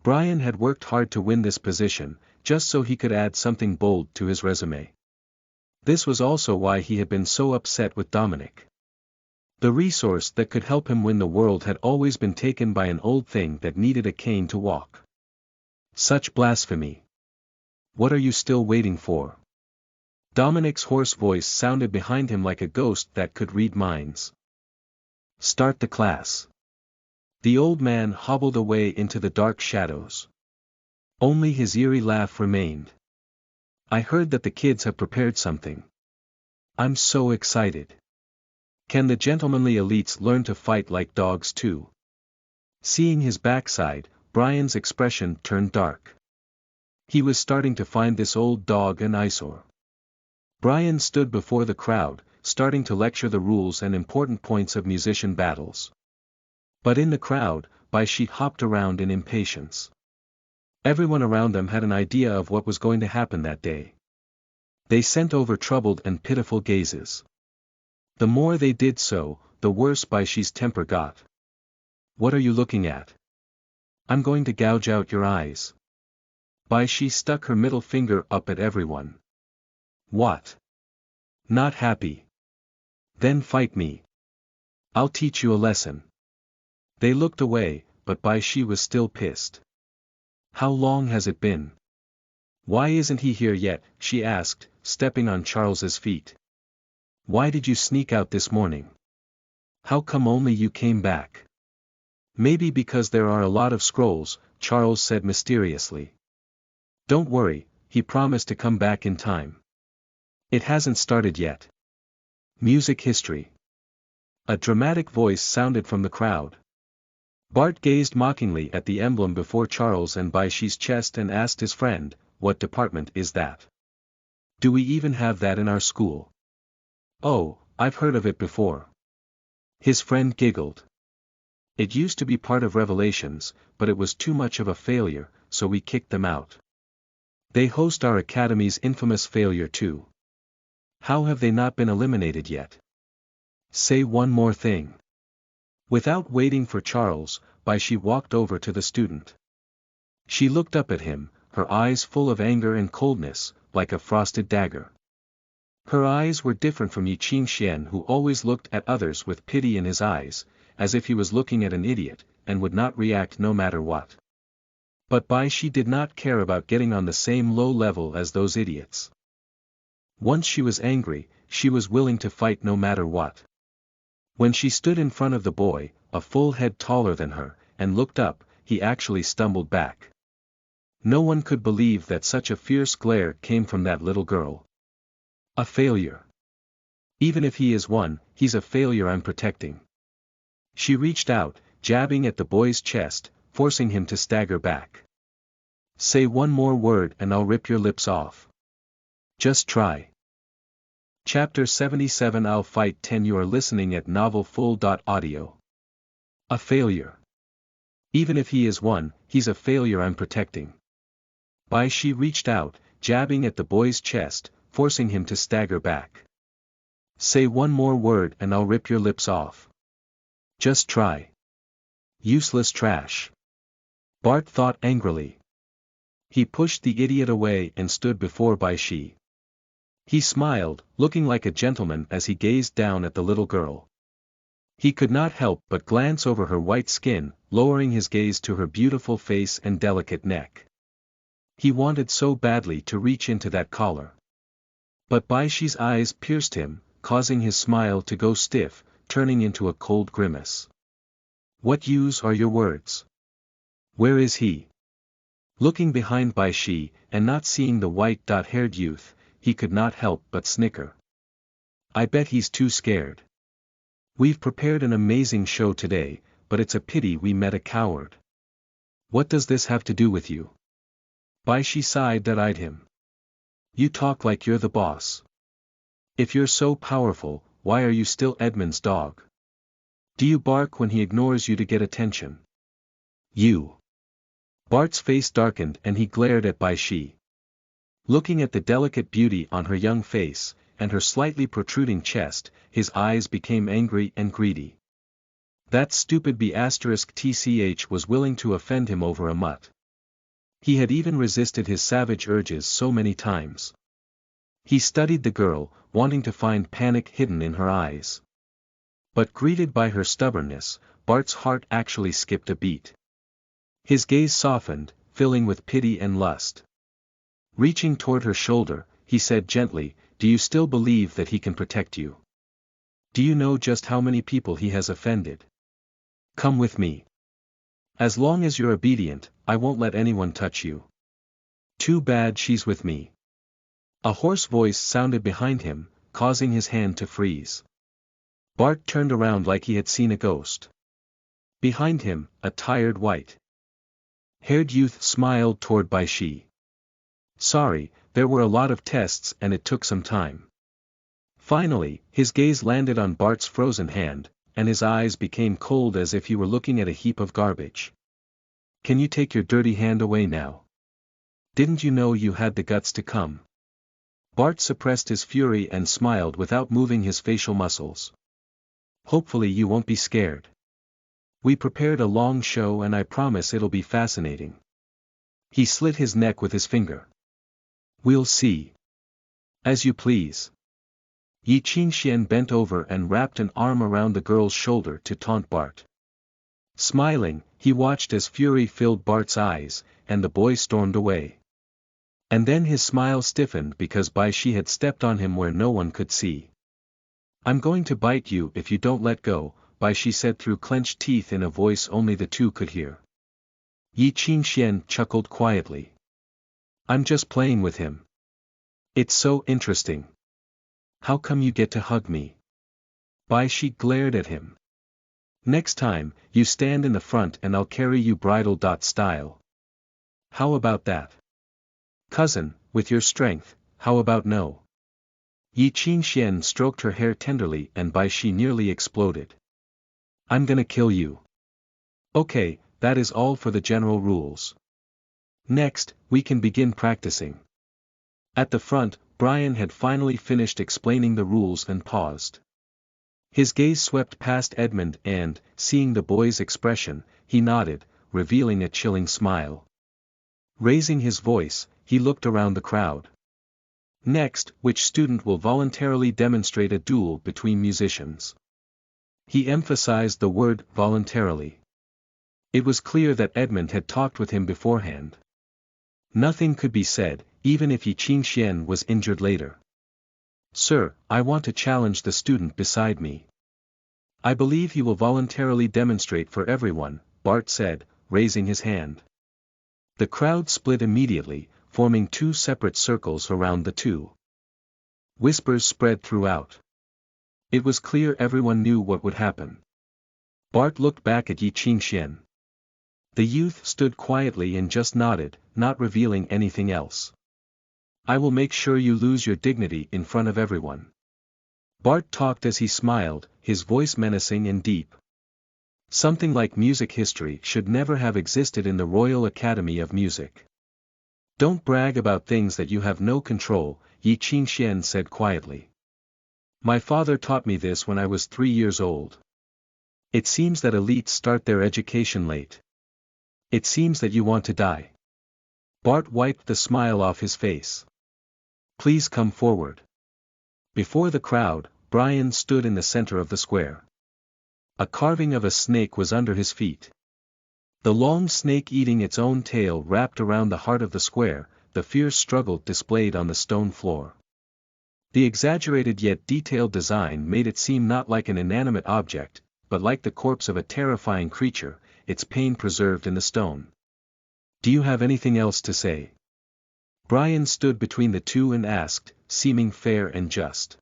Brian had worked hard to win this position, just so he could add something bold to his resume. This was also why he had been so upset with Dominic. The resource that could help him win the world had always been taken by an old thing that needed a cane to walk. Such blasphemy. What are you still waiting for? Dominic's hoarse voice sounded behind him like a ghost that could read minds. Start the class. The old man hobbled away into the dark shadows. Only his eerie laugh remained. I heard that the kids have prepared something. I'm so excited. Can the gentlemanly elites learn to fight like dogs too? Seeing his backside, Brian's expression turned dark. He was starting to find this old dog an eyesore. Brian stood before the crowd, starting to lecture the rules and important points of musician battles. But in the crowd, Baishi hopped around in impatience. Everyone around them had an idea of what was going to happen that day. They sent over troubled and pitiful gazes. The more they did so, the worse Baishi's temper got. What are you looking at? I'm going to gouge out your eyes. Baishi stuck her middle finger up at everyone. What? Not happy? Then fight me. I'll teach you a lesson. They looked away, but Baishi was still pissed. How long has it been? Why isn't he here yet? She asked, stepping on Charles's feet. Why did you sneak out this morning? How come only you came back? Maybe because there are a lot of scrolls, Charles said mysteriously. Don't worry, he promised to come back in time. It hasn't started yet. Music history. A dramatic voice sounded from the crowd. Bart gazed mockingly at the emblem before Charles and Baishi's chest and asked his friend, what department is that? Do we even have that in our school? Oh, I've heard of it before. His friend giggled. It used to be part of Revelations, but it was too much of a failure, so we kicked them out. They host our academy's infamous failure too. How have they not been eliminated yet? Say one more thing. Without waiting for Charles, Baishi walked over to the student. She looked up at him, her eyes full of anger and coldness, like a frosted dagger. Her eyes were different from Yi Qingxian, who always looked at others with pity in his eyes, as if he was looking at an idiot, and would not react no matter what. But Bai Shi did not care about getting on the same low level as those idiots. Once she was angry, she was willing to fight no matter what. When she stood in front of the boy, a full head taller than her, and looked up, he actually stumbled back. No one could believe that such a fierce glare came from that little girl. A failure. Even if he is one, he's a failure I'm protecting. She reached out, jabbing at the boy's chest, forcing him to stagger back. Say one more word and I'll rip your lips off. Just try. Chapter 77 I'll fight 10. You are listening at novelfull.audio. A failure. Even if he is one, he's a failure I'm protecting. Bai Shi reached out, jabbing at the boy's chest, forcing him to stagger back. Say one more word and I'll rip your lips off. Just try. Useless trash. Bart thought angrily. He pushed the idiot away and stood before Bai Shi. He smiled, looking like a gentleman as he gazed down at the little girl. He could not help but glance over her white skin, lowering his gaze to her beautiful face and delicate neck. He wanted so badly to reach into that collar. But Bai Shi's eyes pierced him, causing his smile to go stiff, turning into a cold grimace. What use are your words? Where is he? Looking behind Bai Shi, and not seeing the white-haired youth, he could not help but snicker. I bet he's too scared. We've prepared an amazing show today, but it's a pity we met a coward. What does this have to do with you? Bai Shi sighed that eyed him. You talk like you're the boss. If you're so powerful, why are you still Edmund's dog? Do you bark when he ignores you to get attention? You. Bart's face darkened and he glared at Bai Shi. Looking at the delicate beauty on her young face, and her slightly protruding chest, his eyes became angry and greedy. That stupid B*TCH was willing to offend him over a mutt. He had even resisted his savage urges so many times. He studied the girl, wanting to find panic hidden in her eyes. But greeted by her stubbornness, Bart's heart actually skipped a beat. His gaze softened, filling with pity and lust. Reaching toward her shoulder, he said gently, do you still believe that he can protect you? Do you know just how many people he has offended? Come with me. As long as you're obedient, I won't let anyone touch you. Too bad she's with me. A hoarse voice sounded behind him, causing his hand to freeze. Bart turned around like he had seen a ghost. Behind him, a tired white-haired youth smiled toward Bai Shi. Sorry, there were a lot of tests and it took some time. Finally, his gaze landed on Bart's frozen hand, and his eyes became cold as if he were looking at a heap of garbage. Can you take your dirty hand away now? Didn't you know you had the guts to come? Bart suppressed his fury and smiled without moving his facial muscles. Hopefully you won't be scared. We prepared a long show and I promise it'll be fascinating. He slit his neck with his finger. We'll see. As you please. Yi Qingxian bent over and wrapped an arm around the girl's shoulder to taunt Bart. Smiling, he watched as fury filled Bart's eyes, and the boy stormed away. And then his smile stiffened because Bai Shi had stepped on him where no one could see. I'm going to bite you if you don't let go, Bai Shi said through clenched teeth in a voice only the two could hear. Yi Qingxian chuckled quietly. I'm just playing with him. It's so interesting. How come you get to hug me? Bai Shi glared at him. Next time, you stand in the front and I'll carry you bridal.style. How about that? Cousin, with your strength, how about no? Yi Qingxian stroked her hair tenderly and Bai Shi nearly exploded. I'm gonna kill you. Okay, that is all for the general rules. Next, we can begin practicing. At the front, Brian had finally finished explaining the rules and paused. His gaze swept past Edmund and, seeing the boy's expression, he nodded, revealing a chilling smile. Raising his voice, he looked around the crowd. Next, which student will voluntarily demonstrate a duel between musicians? He emphasized the word voluntarily. It was clear that Edmund had talked with him beforehand. Nothing could be said, even if Yi Qingxian was injured later. Sir, I want to challenge the student beside me. I believe he will voluntarily demonstrate for everyone, Bart said, raising his hand. The crowd split immediately, forming two separate circles around the two. Whispers spread throughout. It was clear everyone knew what would happen. Bart looked back at Yi Qingxian. The youth stood quietly and just nodded, not revealing anything else. I will make sure you lose your dignity in front of everyone. Bart talked as he smiled, his voice menacing and deep. Something like music history should never have existed in the Royal Academy of Music. Don't brag about things that you have no control, Yi Qingxian said quietly. My father taught me this when I was 3 years old. It seems that elites start their education late. It seems that you want to die. Bart wiped the smile off his face. Please come forward. Before the crowd, Brian stood in the center of the square. A carving of a snake was under his feet. The long snake eating its own tail wrapped around the heart of the square, the fierce struggle displayed on the stone floor. The exaggerated yet detailed design made it seem not like an inanimate object, but like the corpse of a terrifying creature, its pain preserved in the stone. Do you have anything else to say? Brian stood between the two and asked, seeming fair and just.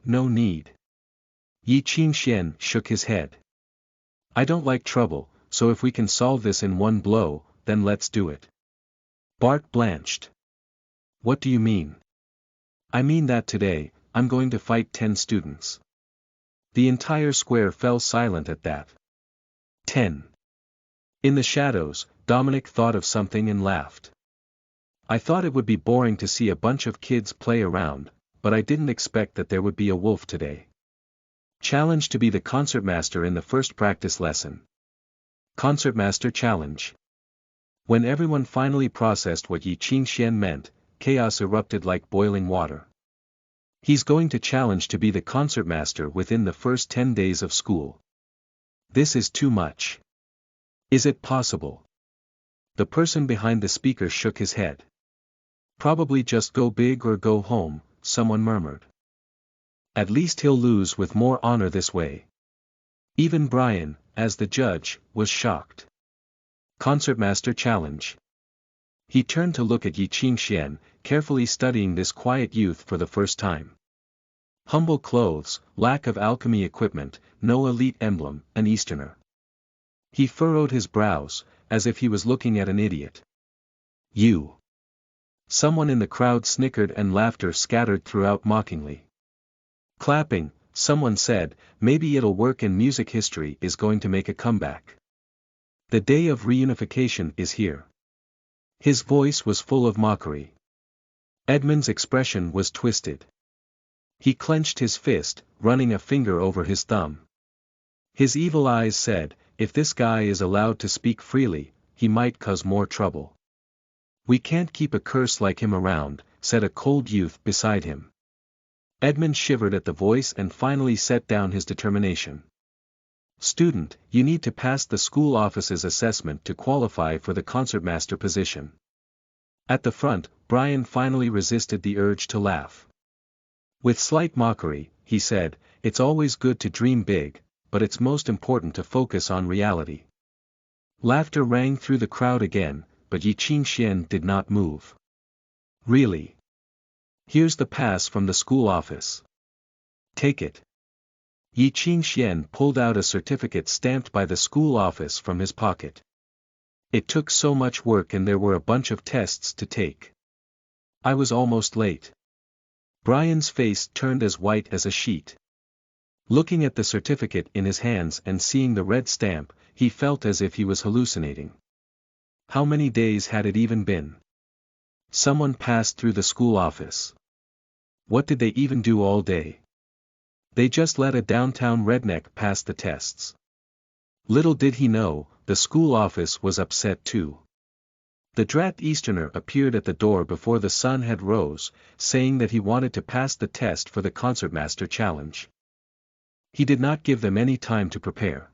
No need. Yi Qingxian shook his head. I don't like trouble, so if we can solve this in one blow, then let's do it. Bart blanched. What do you mean? I mean that today, I'm going to fight 10 students. The entire square fell silent at that. 10. In the shadows, Dominic thought of something and laughed. I thought it would be boring to see a bunch of kids play around, but I didn't expect that there would be a wolf today. Challenge to be the concertmaster in the first practice lesson. Concertmaster challenge. When everyone finally processed what Yi Qingxian meant, chaos erupted like boiling water. He's going to challenge to be the concertmaster within the first 10 days of school. This is too much. Is it possible? The person behind the speaker shook his head. Probably just go big or go home, someone murmured. At least he'll lose with more honor this way. Even Brian, as the judge, was shocked. Concertmaster challenge. He turned to look at Yi Qingxian, carefully studying this quiet youth for the first time. Humble clothes, lack of alchemy equipment, no elite emblem, an Easterner. He furrowed his brows, as if he was looking at an idiot. You. Someone in the crowd snickered and laughter scattered throughout mockingly. Clapping, someone said, maybe it'll work and music history is going to make a comeback. The day of reunification is here. His voice was full of mockery. Edmund's expression was twisted. He clenched his fist, running a finger over his thumb. His evil eyes said, if this guy is allowed to speak freely, he might cause more trouble. We can't keep a curse like him around, said a cold youth beside him. Edmund shivered at the voice and finally set down his determination. Student, you need to pass the school office's assessment to qualify for the concertmaster position. At the front, Brian finally resisted the urge to laugh. With slight mockery, he said, it's always good to dream big, but it's most important to focus on reality. Laughter rang through the crowd again, but Yi Qingxian did not move. Really? Here's the pass from the school office. Take it. Yi Qingxian pulled out a certificate stamped by the school office from his pocket. It took so much work and there were a bunch of tests to take. I was almost late. Brian's face turned as white as a sheet. Looking at the certificate in his hands and seeing the red stamp, he felt as if he was hallucinating. How many days had it even been? Someone passed through the school office. What did they even do all day? They just let a downtown redneck pass the tests. Little did he know, the school office was upset too. The drat Easterner appeared at the door before the sun had rose, saying that he wanted to pass the test for the Concertmaster Challenge. He did not give them any time to prepare.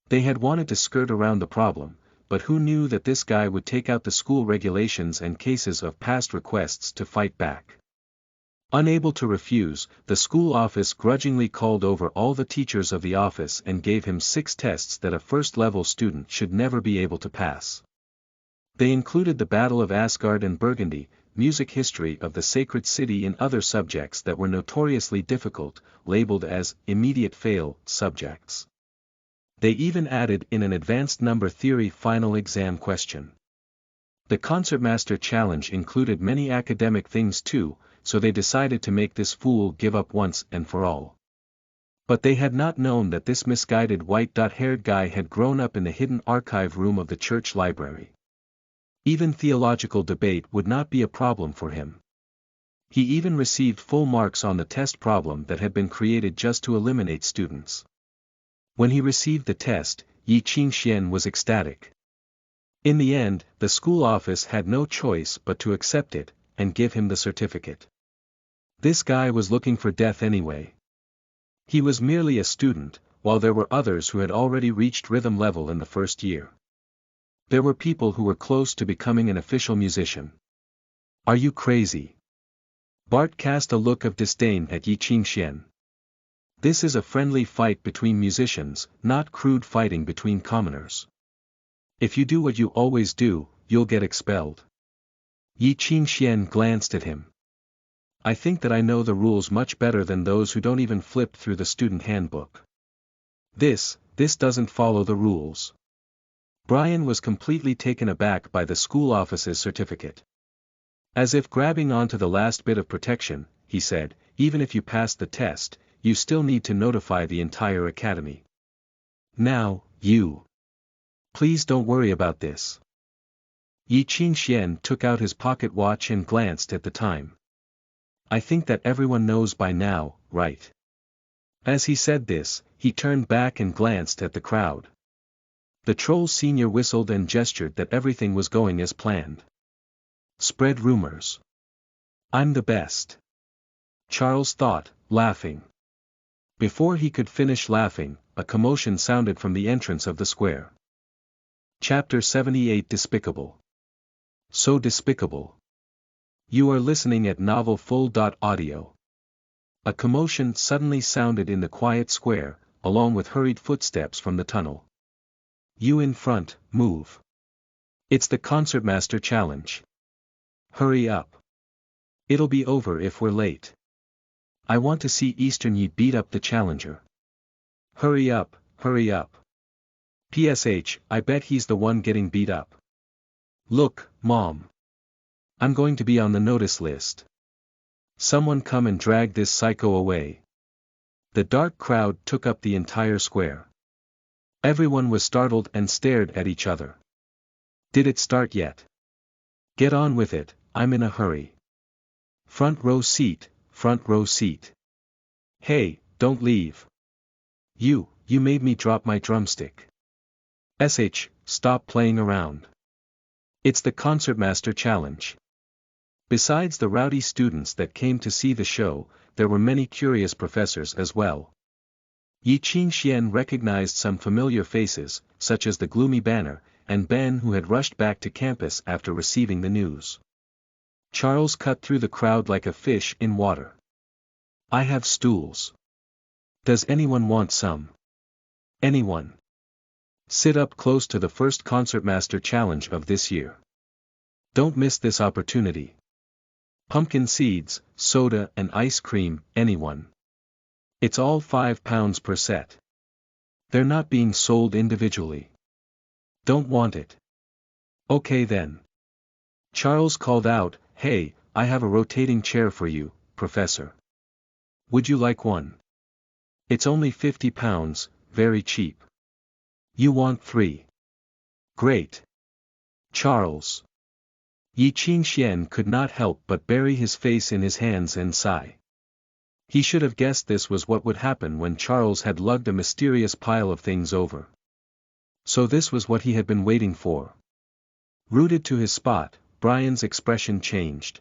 They had wanted to skirt around the problem, but who knew that this guy would take out the school regulations and cases of past requests to fight back. Unable to refuse, the school office grudgingly called over all the teachers of the office and gave him 6 tests that a first-level student should never be able to pass. They included the Battle of Asgard and Burgundy, music history of the sacred city and other subjects that were notoriously difficult, labeled as immediate fail subjects. They even added in an advanced number theory final exam question. The Concertmaster Challenge included many academic things too, so they decided to make this fool give up once and for all. But they had not known that this misguided white-haired guy had grown up in the hidden archive room of the church library. Even theological debate would not be a problem for him. He even received full marks on the test problem that had been created just to eliminate students. When he received the test, Yi Qingxian was ecstatic. In the end, the school office had no choice but to accept it, and give him the certificate. This guy was looking for death anyway. He was merely a student, while there were others who had already reached rhythm level in the first year. There were people who were close to becoming an official musician. Are you crazy? Bart cast a look of disdain at Yi Qingxian. This is a friendly fight between musicians, not crude fighting between commoners. If you do what you always do, you'll get expelled. Yi Qingxian glanced at him. I think that I know the rules much better than those who don't even flip through the student handbook. This doesn't follow the rules. Brian was completely taken aback by the school office's certificate. As if grabbing onto the last bit of protection, he said, even if you pass the test, you still need to notify the entire academy. Now, you. Please don't worry about this. Yi Qingxian took out his pocket watch and glanced at the time. I think that everyone knows by now, right? As he said this, he turned back and glanced at the crowd. The troll senior whistled and gestured that everything was going as planned. Spread rumors. I'm the best. Charles thought, laughing. Before he could finish laughing, a commotion sounded from the entrance of the square. Chapter 78 Despicable. So despicable. You are listening at novelfull.audio. A commotion suddenly sounded in the quiet square, along with hurried footsteps from the tunnel. You in front, move. It's the Concertmaster Challenge. Hurry up. It'll be over if we're late. I want to see Eastern Yi beat up the challenger. Hurry up, hurry up. PSH, I bet he's the one getting beat up. Look, Mom. I'm going to be on the notice list. Someone come and drag this psycho away. The dark crowd took up the entire square. Everyone was startled and stared at each other. Did it start yet? Get on with it, I'm in a hurry. Front row seat, front row seat. Hey, don't leave. You made me drop my drumstick. Stop playing around. It's the Concertmaster Challenge. Besides the rowdy students that came to see the show, there were many curious professors as well. Yi Qingxian recognized some familiar faces, such as the gloomy Banner, and Ben who had rushed back to campus after receiving the news. Charles cut through the crowd like a fish in water. I have stools. Does anyone want some? Anyone? Sit up close to the first Concertmaster Challenge of this year. Don't miss this opportunity. Pumpkin seeds, soda and ice cream, anyone. It's all £5 per set. They're not being sold individually. Don't want it. Okay then. Charles called out, hey, I have a rotating chair for you, Professor. Would you like one? It's only £50, very cheap. You want 3. Great. Charles. Yi Qingxian could not help but bury his face in his hands and sigh. He should have guessed this was what would happen when Charles had lugged a mysterious pile of things over. So this was what he had been waiting for. Rooted to his spot, Brian's expression changed.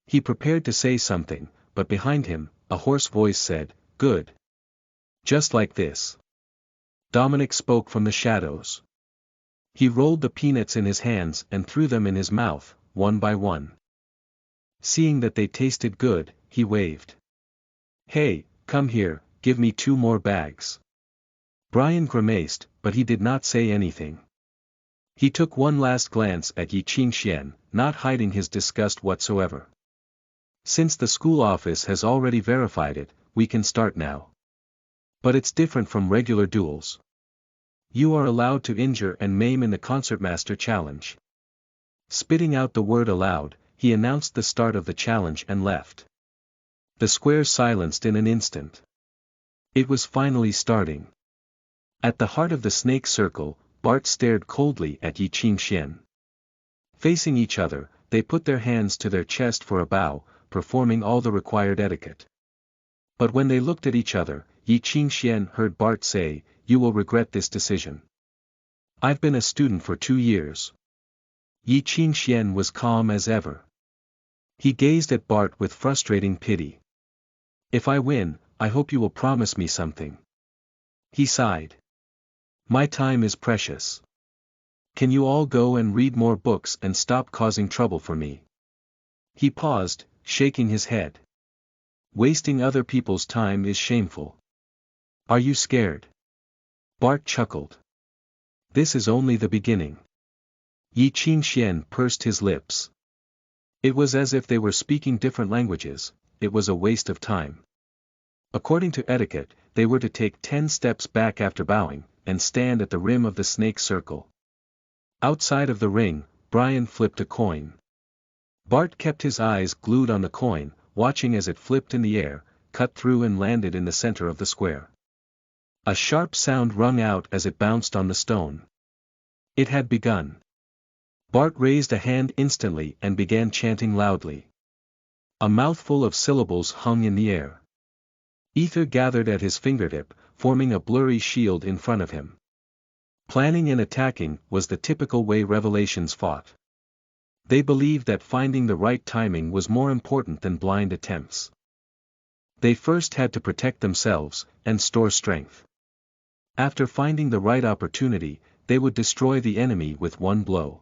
He prepared to say something, but behind him, a hoarse voice said, "Good. Just like this." Dominic spoke from the shadows. He rolled the peanuts in his hands and threw them in his mouth, one by one. Seeing that they tasted good, he waved. "Hey, come here, give me 2 more bags." Brian grimaced, but he did not say anything. He took one last glance at Yi Qingxian, not hiding his disgust whatsoever. "Since the school office has already verified it, we can start now. But it's different from regular duels. You are allowed to injure and maim in the Concertmaster Challenge." Spitting out the word aloud, he announced the start of the challenge and left. The square silenced in an instant. It was finally starting. At the heart of the snake circle, Bart stared coldly at Yi Qingxian. Facing each other, they put their hands to their chest for a bow, performing all the required etiquette. But when they looked at each other, Yi Qingxian heard Bart say, "You will regret this decision. I've been a student for 2 years." Yi Qingxian was calm as ever. He gazed at Bart with frustrating pity. "If I win, I hope you will promise me something." He sighed. "My time is precious. Can you all go and read more books and stop causing trouble for me?" He paused, shaking his head. "Wasting other people's time is shameful. Are you scared?" Bart chuckled. "This is only the beginning." Yi Qingxian pursed his lips. It was as if they were speaking different languages. It was a waste of time. According to etiquette, they were to take 10 steps back after bowing, and stand at the rim of the snake circle. Outside of the ring, Brian flipped a coin. Bart kept his eyes glued on the coin, watching as it flipped in the air, cut through and landed in the center of the square. A sharp sound rung out as it bounced on the stone. It had begun. Bart raised a hand instantly and began chanting loudly. A mouthful of syllables hung in the air. Ether gathered at his fingertip, forming a blurry shield in front of him. Planning and attacking was the typical way Revelations fought. They believed that finding the right timing was more important than blind attempts. They first had to protect themselves, and store strength. After finding the right opportunity, they would destroy the enemy with one blow.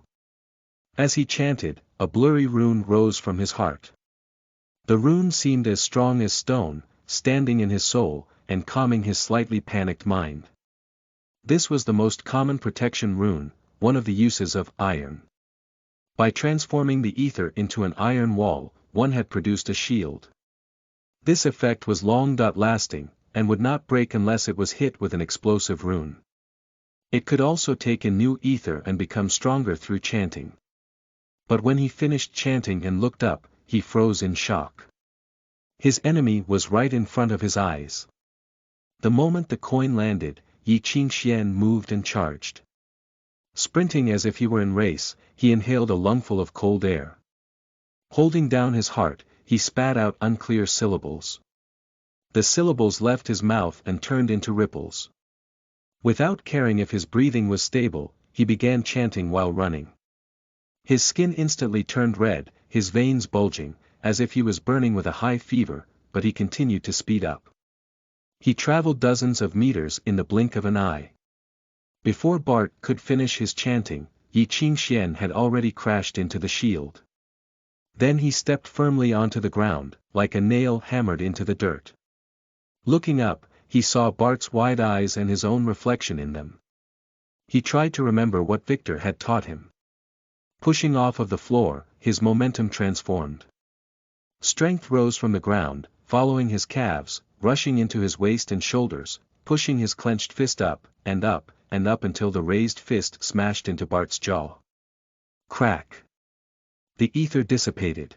As he chanted, a blurry rune rose from his heart. The rune seemed as strong as stone, standing in his soul, and calming his slightly panicked mind. This was the most common protection rune, one of the uses of iron. By transforming the ether into an iron wall, one had produced a shield. This effect was long-lasting, and would not break unless it was hit with an explosive rune. It could also take in new ether and become stronger through chanting. But when he finished chanting and looked up, he froze in shock. His enemy was right in front of his eyes. The moment the coin landed, Yi Qingxian moved and charged. Sprinting as if he were in race, he inhaled a lungful of cold air. Holding down his heart, he spat out unclear syllables. The syllables left his mouth and turned into ripples. Without caring if his breathing was stable, he began chanting while running. His skin instantly turned red, his veins bulging, as if he was burning with a high fever, but he continued to speed up. He traveled dozens of meters in the blink of an eye. Before Bart could finish his chanting, Yi Qingxian had already crashed into the shield. Then he stepped firmly onto the ground, like a nail hammered into the dirt. Looking up, he saw Bart's wide eyes and his own reflection in them. He tried to remember what Victor had taught him. Pushing off of the floor, his momentum transformed. Strength rose from the ground, following his calves, rushing into his waist and shoulders, pushing his clenched fist up, and up until the raised fist smashed into Bart's jaw. Crack. The ether dissipated.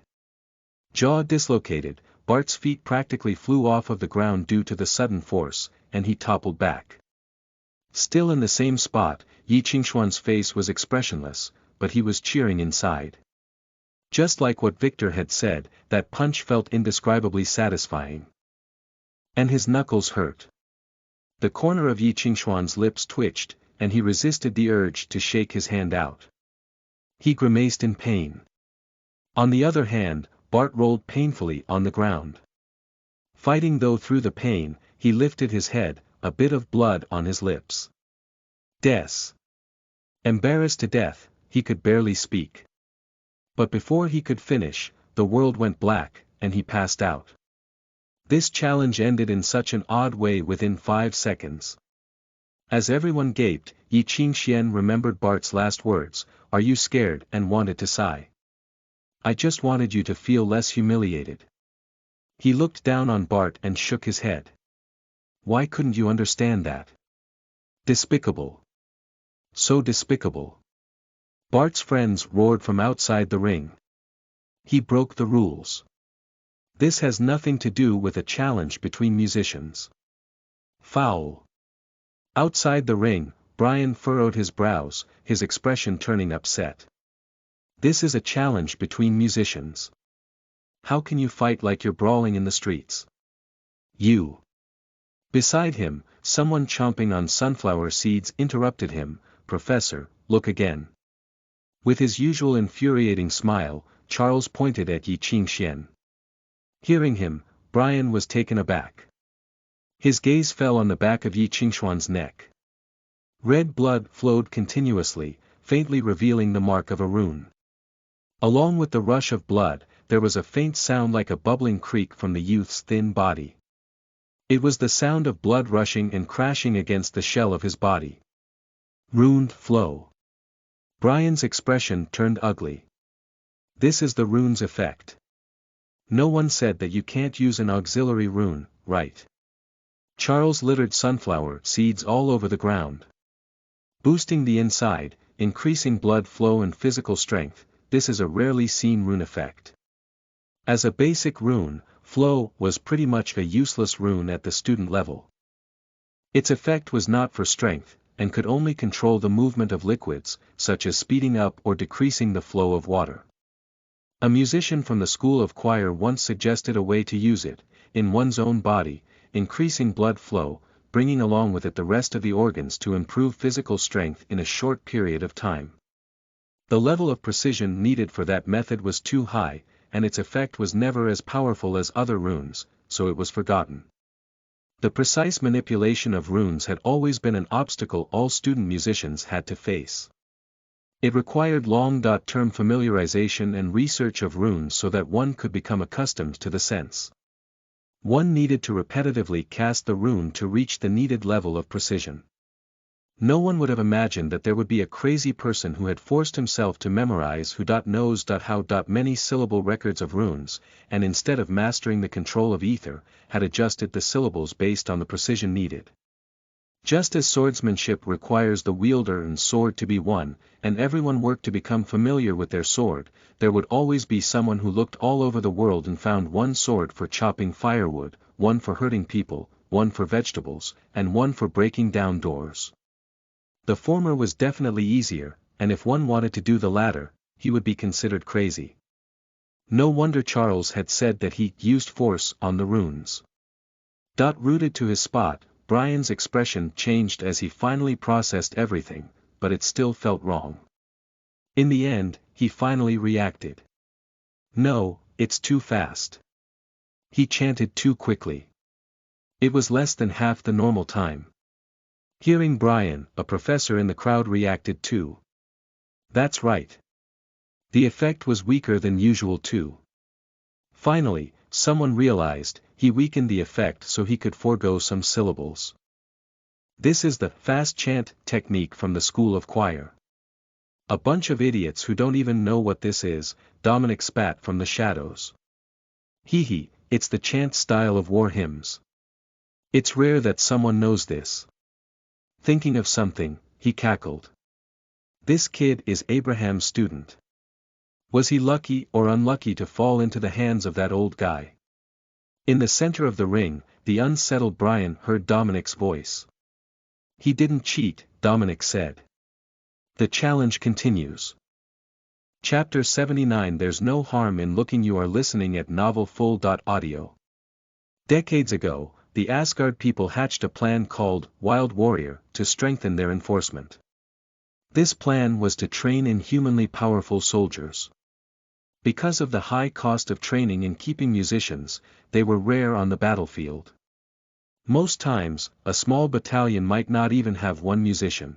Jaw dislocated, Bart's feet practically flew off of the ground due to the sudden force, and he toppled back. Still in the same spot, Yi Qingxuan's face was expressionless, but he was cheering inside. Just like what Victor had said, that punch felt indescribably satisfying. And his knuckles hurt. The corner of Yi Qingxuan's lips twitched, and he resisted the urge to shake his hand out. He grimaced in pain. On the other hand, Bart rolled painfully on the ground. Fighting though through the pain, he lifted his head, a bit of blood on his lips. Des. Embarrassed to death, he could barely speak. But before he could finish, the world went black, and he passed out. This challenge ended in such an odd way within 5 seconds. As everyone gaped, Yi Qingxian remembered Bart's last words, "Are you scared?" and wanted to sigh. "I just wanted you to feel less humiliated." He looked down on Bart and shook his head. "Why couldn't you understand that? Despicable. So despicable." Bart's friends roared from outside the ring. "He broke the rules. This has nothing to do with a challenge between musicians." Foul. Outside the ring, Brian furrowed his brows, his expression turning upset. "This is a challenge between musicians. How can you fight like you're brawling in the streets? You." Beside him, someone chomping on sunflower seeds interrupted him, "Professor, look again." With his usual infuriating smile, Charles pointed at Yi Qingxian. Hearing him, Brian was taken aback. His gaze fell on the back of Yi Qingxuan's neck. Red blood flowed continuously, faintly revealing the mark of a rune. Along with the rush of blood, there was a faint sound like a bubbling creak from the youth's thin body. It was the sound of blood rushing and crashing against the shell of his body. Runed flow. Brian's expression turned ugly. "This is the rune's effect. No one said that you can't use an auxiliary rune, right?" Charles littered sunflower seeds all over the ground. "Boosting the inside, increasing blood flow and physical strength, this is a rarely seen rune effect." As a basic rune, flow was pretty much a useless rune at the student level. Its effect was not for strength, and could only control the movement of liquids, such as speeding up or decreasing the flow of water. A musician from the school of choir once suggested a way to use it, in one's own body, increasing blood flow, bringing along with it the rest of the organs to improve physical strength in a short period of time. The level of precision needed for that method was too high, and its effect was never as powerful as other runes, so it was forgotten. The precise manipulation of runes had always been an obstacle all student musicians had to face. It required long-term familiarization and research of runes so that one could become accustomed to the sense. One needed to repetitively cast the rune to reach the needed level of precision. No one would have imagined that there would be a crazy person who had forced himself to memorize who knows how many syllable records of runes, and instead of mastering the control of ether, had adjusted the syllables based on the precision needed. Just as swordsmanship requires the wielder and sword to be one, and everyone worked to become familiar with their sword, there would always be someone who looked all over the world and found one sword for chopping firewood, one for hurting people, one for vegetables, and one for breaking down doors. The former was definitely easier, and if one wanted to do the latter, he would be considered crazy. No wonder Charles had said that he used force on the runes. Rooted to his spot, Brian's expression changed as he finally processed everything, but it still felt wrong. In the end, he finally reacted. "No, it's too fast." He chanted too quickly. It was less than half the normal time. Hearing Brian, a professor in the crowd reacted too. "That's right. The effect was weaker than usual too." Finally, someone realized, he weakened the effect so he could forego some syllables. This is the fast chant technique from the school of choir. A bunch of idiots who don't even know what this is, Dominic spat from the shadows. Hee, it's the chant style of war hymns. It's rare that someone knows this. Thinking of something, he cackled. This kid is Abraham's student. Was he lucky or unlucky to fall into the hands of that old guy? In the center of the ring, the unsettled Brian heard Dominic's voice. "He didn't cheat," Dominic said. The challenge continues. Chapter 79. There's no harm in looking. You are listening at novelfull.audio. Decades ago, the Asgard people hatched a plan called Wild Warrior to strengthen their enforcement. This plan was to train inhumanly powerful soldiers. Because of the high cost of training and keeping musicians, they were rare on the battlefield. Most times, a small battalion might not even have one musician.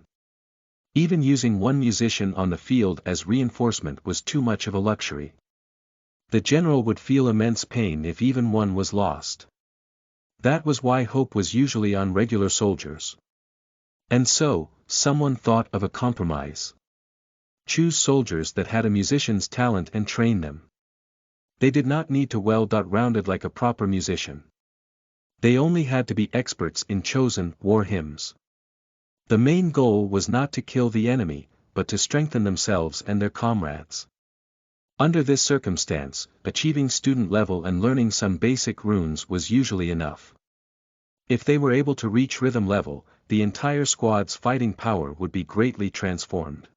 Even using one musician on the field as reinforcement was too much of a luxury. The general would feel immense pain if even one was lost. That was why hope was usually on regular soldiers. And so, someone thought of a compromise. Choose soldiers that had a musician's talent and train them. They did not need to well-rounded like a proper musician. They only had to be experts in chosen war hymns. The main goal was not to kill the enemy, but to strengthen themselves and their comrades. Under this circumstance, achieving student level and learning some basic runes was usually enough. If they were able to reach rhythm level, the entire squad's fighting power would be greatly transformed.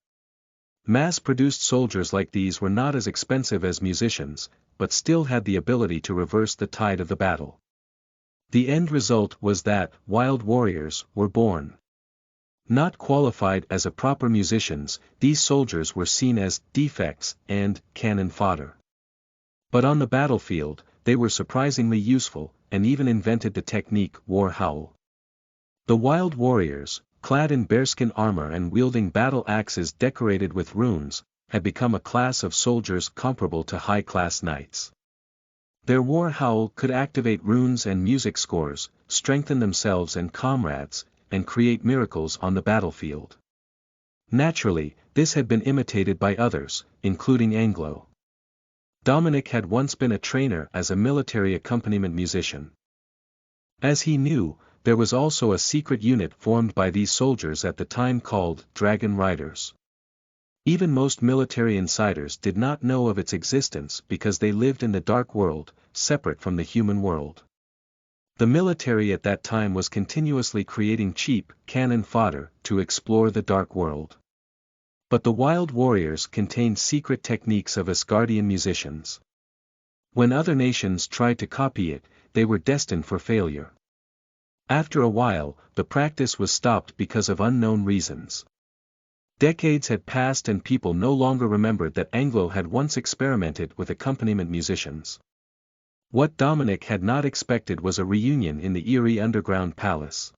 Mass-produced soldiers like these were not as expensive as musicians, but still had the ability to reverse the tide of the battle. The end result was that wild warriors were born. Not qualified as a proper musicians, these soldiers were seen as defects and cannon fodder. But on the battlefield, they were surprisingly useful, and even invented the technique war howl. The wild warriors, clad in bearskin armor and wielding battle axes decorated with runes, had become a class of soldiers comparable to high-class knights. Their war howl could activate runes and music scores, strengthen themselves and comrades, and create miracles on the battlefield. Naturally, this had been imitated by others, including Anglo. Dominic had once been a trainer as a military accompaniment musician. As he knew, there was also a secret unit formed by these soldiers at the time called Dragon Riders. Even most military insiders did not know of its existence because they lived in the dark world, separate from the human world. The military at that time was continuously creating cheap cannon fodder to explore the dark world. But the wild warriors contained secret techniques of Asgardian musicians. When other nations tried to copy it, they were destined for failure. After a while, the practice was stopped because of unknown reasons. Decades had passed and people no longer remembered that Anglo had once experimented with accompaniment musicians. What Dominic had not expected was a reunion in the eerie underground palace.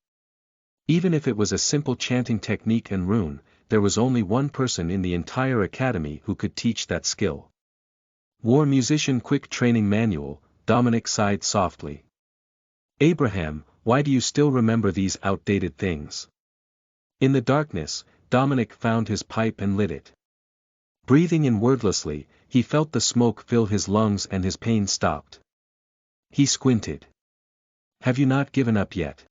Even if it was a simple chanting technique and rune, there was only one person in the entire academy who could teach that skill. War Musician Quick Training Manual, Dominic sighed softly. Abraham, why do you still remember these outdated things? In the darkness, Dominic found his pipe and lit it. Breathing in wordlessly, he felt the smoke fill his lungs and his pain stopped. He squinted. Have you not given up yet?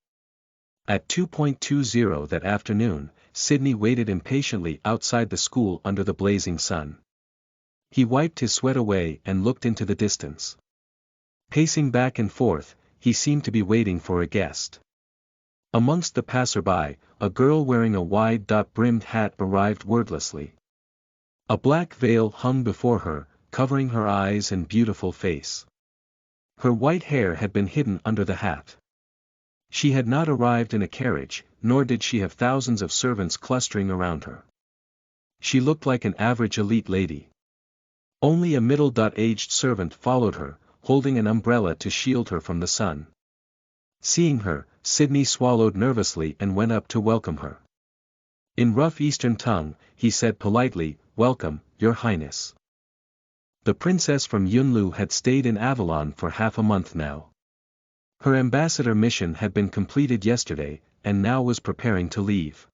At 2:20 that afternoon, Sidney waited impatiently outside the school under the blazing sun. He wiped his sweat away and looked into the distance. Pacing back and forth, he seemed to be waiting for a guest. Amongst the passerby, a girl wearing a wide-brimmed hat arrived wordlessly. A black veil hung before her, covering her eyes and beautiful face. Her white hair had been hidden under the hat. She had not arrived in a carriage, nor did she have thousands of servants clustering around her. She looked like an average elite lady. Only a middle-aged servant followed her, holding an umbrella to shield her from the sun. Seeing her, Sidney swallowed nervously and went up to welcome her. In rough Eastern tongue, he said politely, "Welcome, Your Highness." The princess from Yunlu had stayed in Avalon for half a month now. Her ambassador mission had been completed yesterday, and now was preparing to leave.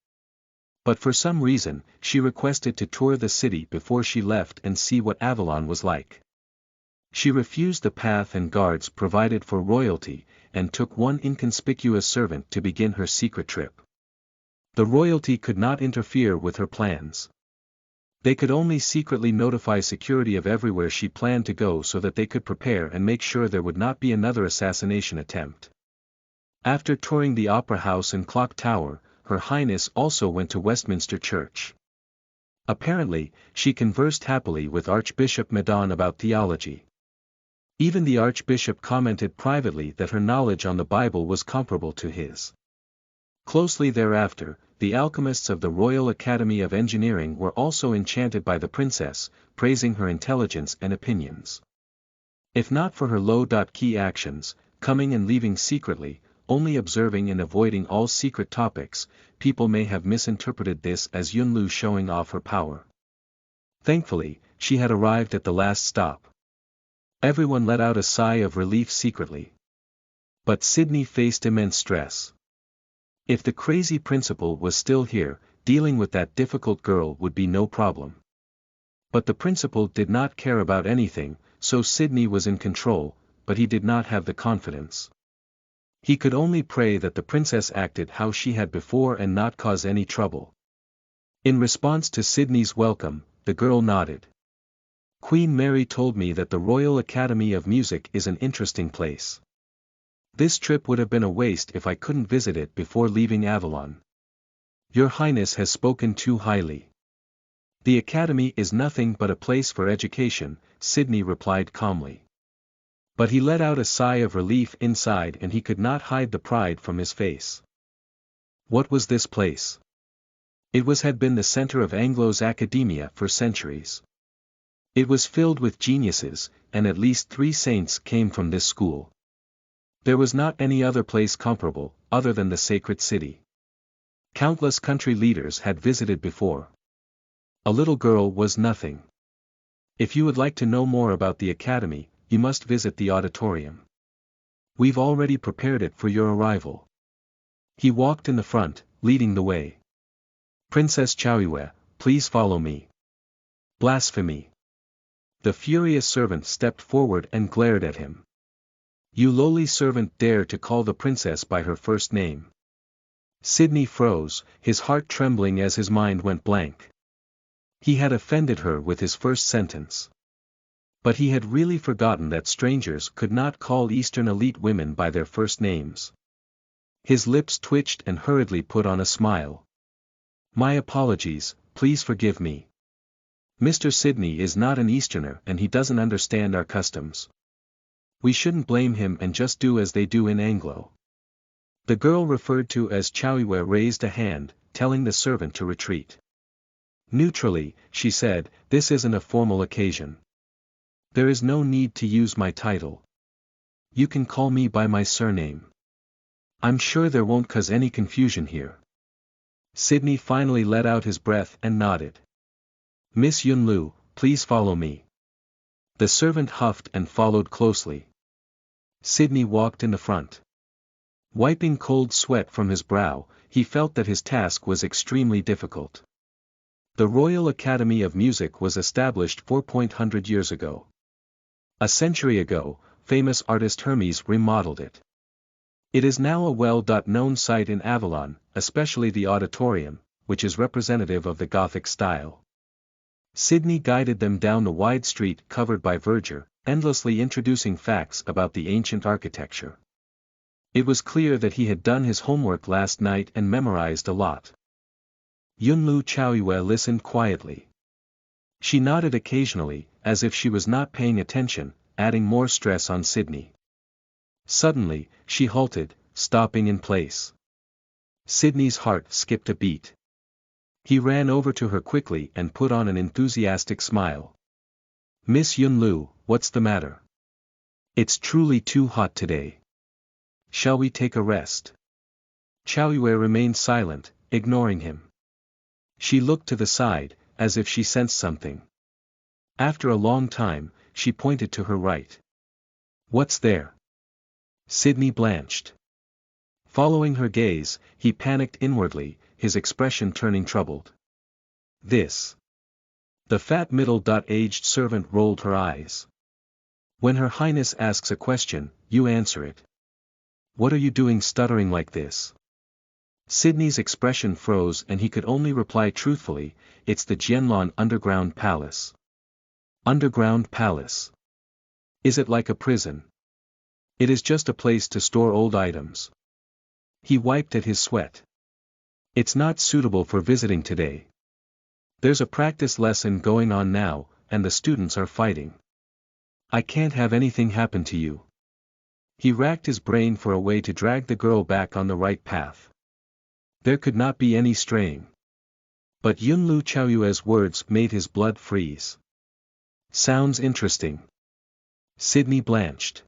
But for some reason, she requested to tour the city before she left and see what Avalon was like. She refused the path and guards provided for royalty, and took one inconspicuous servant to begin her secret trip. The royalty could not interfere with her plans. They could only secretly notify security of everywhere she planned to go so that they could prepare and make sure there would not be another assassination attempt. After touring the Opera House and Clock Tower, Her Highness also went to Westminster Church. Apparently, she conversed happily with Archbishop Madon about theology. Even the Archbishop commented privately that her knowledge on the Bible was comparable to his. Closely thereafter, the alchemists of the Royal Academy of Engineering were also enchanted by the princess, praising her intelligence and opinions. If not for her low-key actions, coming and leaving secretly, only observing and avoiding all secret topics, people may have misinterpreted this as Yunlu showing off her power. Thankfully, she had arrived at the last stop. Everyone let out a sigh of relief secretly. But Sydney faced immense stress. If the crazy principal was still here, dealing with that difficult girl would be no problem. But the principal did not care about anything, so Sydney was in control, but he did not have the confidence. He could only pray that the princess acted how she had before and not cause any trouble. In response to Sydney's welcome, the girl nodded. Queen Mary told me that the Royal Academy of Music is an interesting place. This trip would have been a waste if I couldn't visit it before leaving Avalon. Your Highness has spoken too highly. The Academy is nothing but a place for education, Sydney replied calmly. But he let out a sigh of relief inside and he could not hide the pride from his face. What was this place? It had been the center of Anglo's academia for centuries. It was filled with geniuses, and at least 3 saints came from this school. There was not any other place comparable, other than the sacred city. Countless country leaders had visited before. A little girl was nothing. If you would like to know more about the academy, you must visit the auditorium. We've already prepared it for your arrival. He walked in the front, leading the way. Princess Xuanhuan, please follow me. Blasphemy. The furious servant stepped forward and glared at him. You lowly servant dare to call the princess by her first name. Sydney froze, his heart trembling as his mind went blank. He had offended her with his first sentence. But he had really forgotten that strangers could not call Eastern elite women by their first names. His lips twitched and hurriedly put on a smile. My apologies, please forgive me. Mr. Sydney is not an Easterner and he doesn't understand our customs. We shouldn't blame him and just do as they do in Anglo. The girl referred to as Xuanhuan raised a hand, telling the servant to retreat. Neutrally, she said, this isn't a formal occasion. There is no need to use my title. You can call me by my surname. I'm sure there won't cause any confusion here. Sydney finally let out his breath and nodded. Miss Yunlu, please follow me. The servant huffed and followed closely. Sydney walked in the front. Wiping cold sweat from his brow, he felt that his task was extremely difficult. The Royal Academy of Music was established 400 years ago. A century ago, famous artist Hermes remodeled it. It is now a well-known site in Avalon, especially the auditorium, which is representative of the Gothic style. Sydney guided them down the wide street covered by verdure, endlessly introducing facts about the ancient architecture. It was clear that he had done his homework last night and memorized a lot. Yunlu Xuanhuan listened quietly. She nodded occasionally, as if she was not paying attention, adding more stress on Sydney. Suddenly, she halted, stopping in place. Sydney's heart skipped a beat. He ran over to her quickly and put on an enthusiastic smile. Miss Yunlu, what's the matter? It's truly too hot today. Shall we take a rest? Xuanhuan remained silent, ignoring him. She looked to the side, as if she sensed something. After a long time, she pointed to her right. What's there? Sydney blanched. Following her gaze, he panicked inwardly, his expression turning troubled. This. The fat middle-aged servant rolled her eyes. When Her Highness asks a question, you answer it. What are you doing stuttering like this? Sydney's expression froze and he could only reply truthfully, it's the Jianlan Underground Palace. Underground Palace. Is it like a prison? It is just a place to store old items. He wiped at his sweat. It's not suitable for visiting today. There's a practice lesson going on now, and the students are fighting. I can't have anything happen to you. He racked his brain for a way to drag the girl back on the right path. There could not be any straying. But Yunlu Chaoyue's words made his blood freeze. Sounds interesting. Sydney blanched.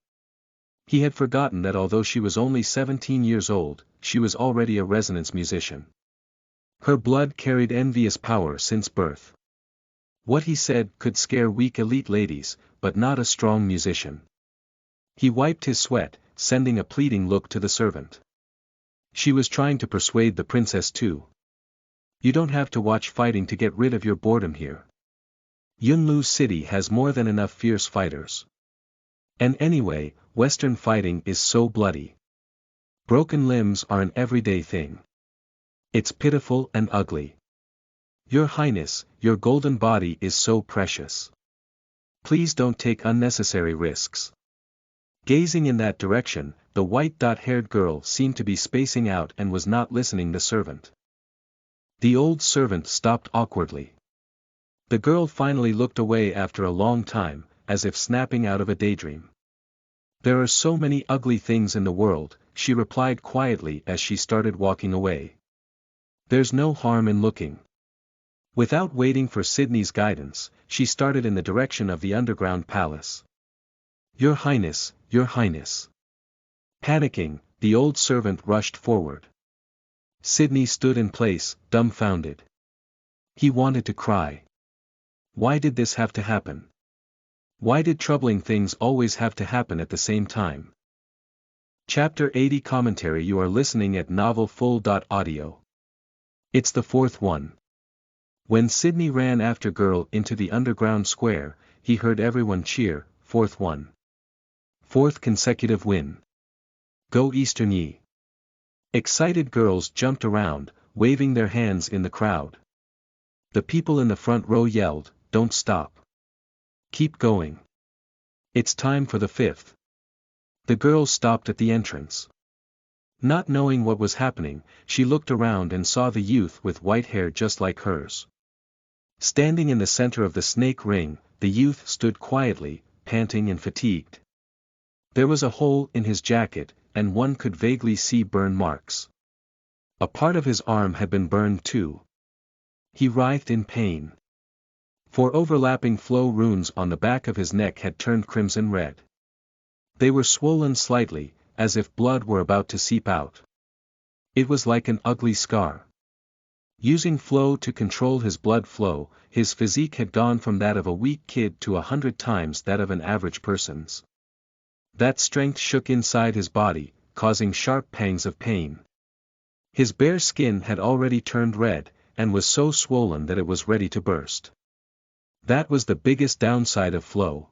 He had forgotten that although she was only 17 years old, she was already a resonance musician. Her blood carried envious power since birth. What he said could scare weak elite ladies, but not a strong musician. He wiped his sweat, sending a pleading look to the servant. She was trying to persuade the princess too. You don't have to watch fighting to get rid of your boredom here. Yunlu City has more than enough fierce fighters. And anyway, Western fighting is so bloody. Broken limbs are an everyday thing. It's pitiful and ugly. Your Highness, your golden body is so precious. Please don't take unnecessary risks. Gazing in that direction, the white-haired girl seemed to be spacing out and was not listening the servant. The old servant stopped awkwardly. The girl finally looked away after a long time, as if snapping out of a daydream. There are so many ugly things in the world, she replied quietly as she started walking away. There's no harm in looking. Without waiting for Sydney's guidance, she started in the direction of the underground palace. Your Highness, Your Highness. Panicking, the old servant rushed forward. Sydney stood in place, dumbfounded. He wanted to cry. Why did this have to happen? Why did troubling things always have to happen at the same time? Chapter 80 Commentary. You are listening at novelfull.audio. It's the fourth one. When Sydney ran after girl into the underground square, he heard everyone cheer, fourth one. Fourth consecutive win. Go Eastern Yi. Excited girls jumped around, waving their hands in the crowd. The people in the front row yelled, don't stop. Keep going. It's time for the fifth. The girl stopped at the entrance. Not knowing what was happening, she looked around and saw the youth with white hair just like hers. Standing in the center of the snake ring, the youth stood quietly, panting and fatigued. There was a hole in his jacket, and one could vaguely see burn marks. A part of his arm had been burned too. He writhed in pain. For overlapping flow runes on the back of his neck had turned crimson red. They were swollen slightly, as if blood were about to seep out. It was like an ugly scar. Using flow to control his blood flow, his physique had gone from that of a weak kid to 100 times that of an average person's. That strength shook inside his body, causing sharp pangs of pain. His bare skin had already turned red, and was so swollen that it was ready to burst. That was the biggest downside of flow.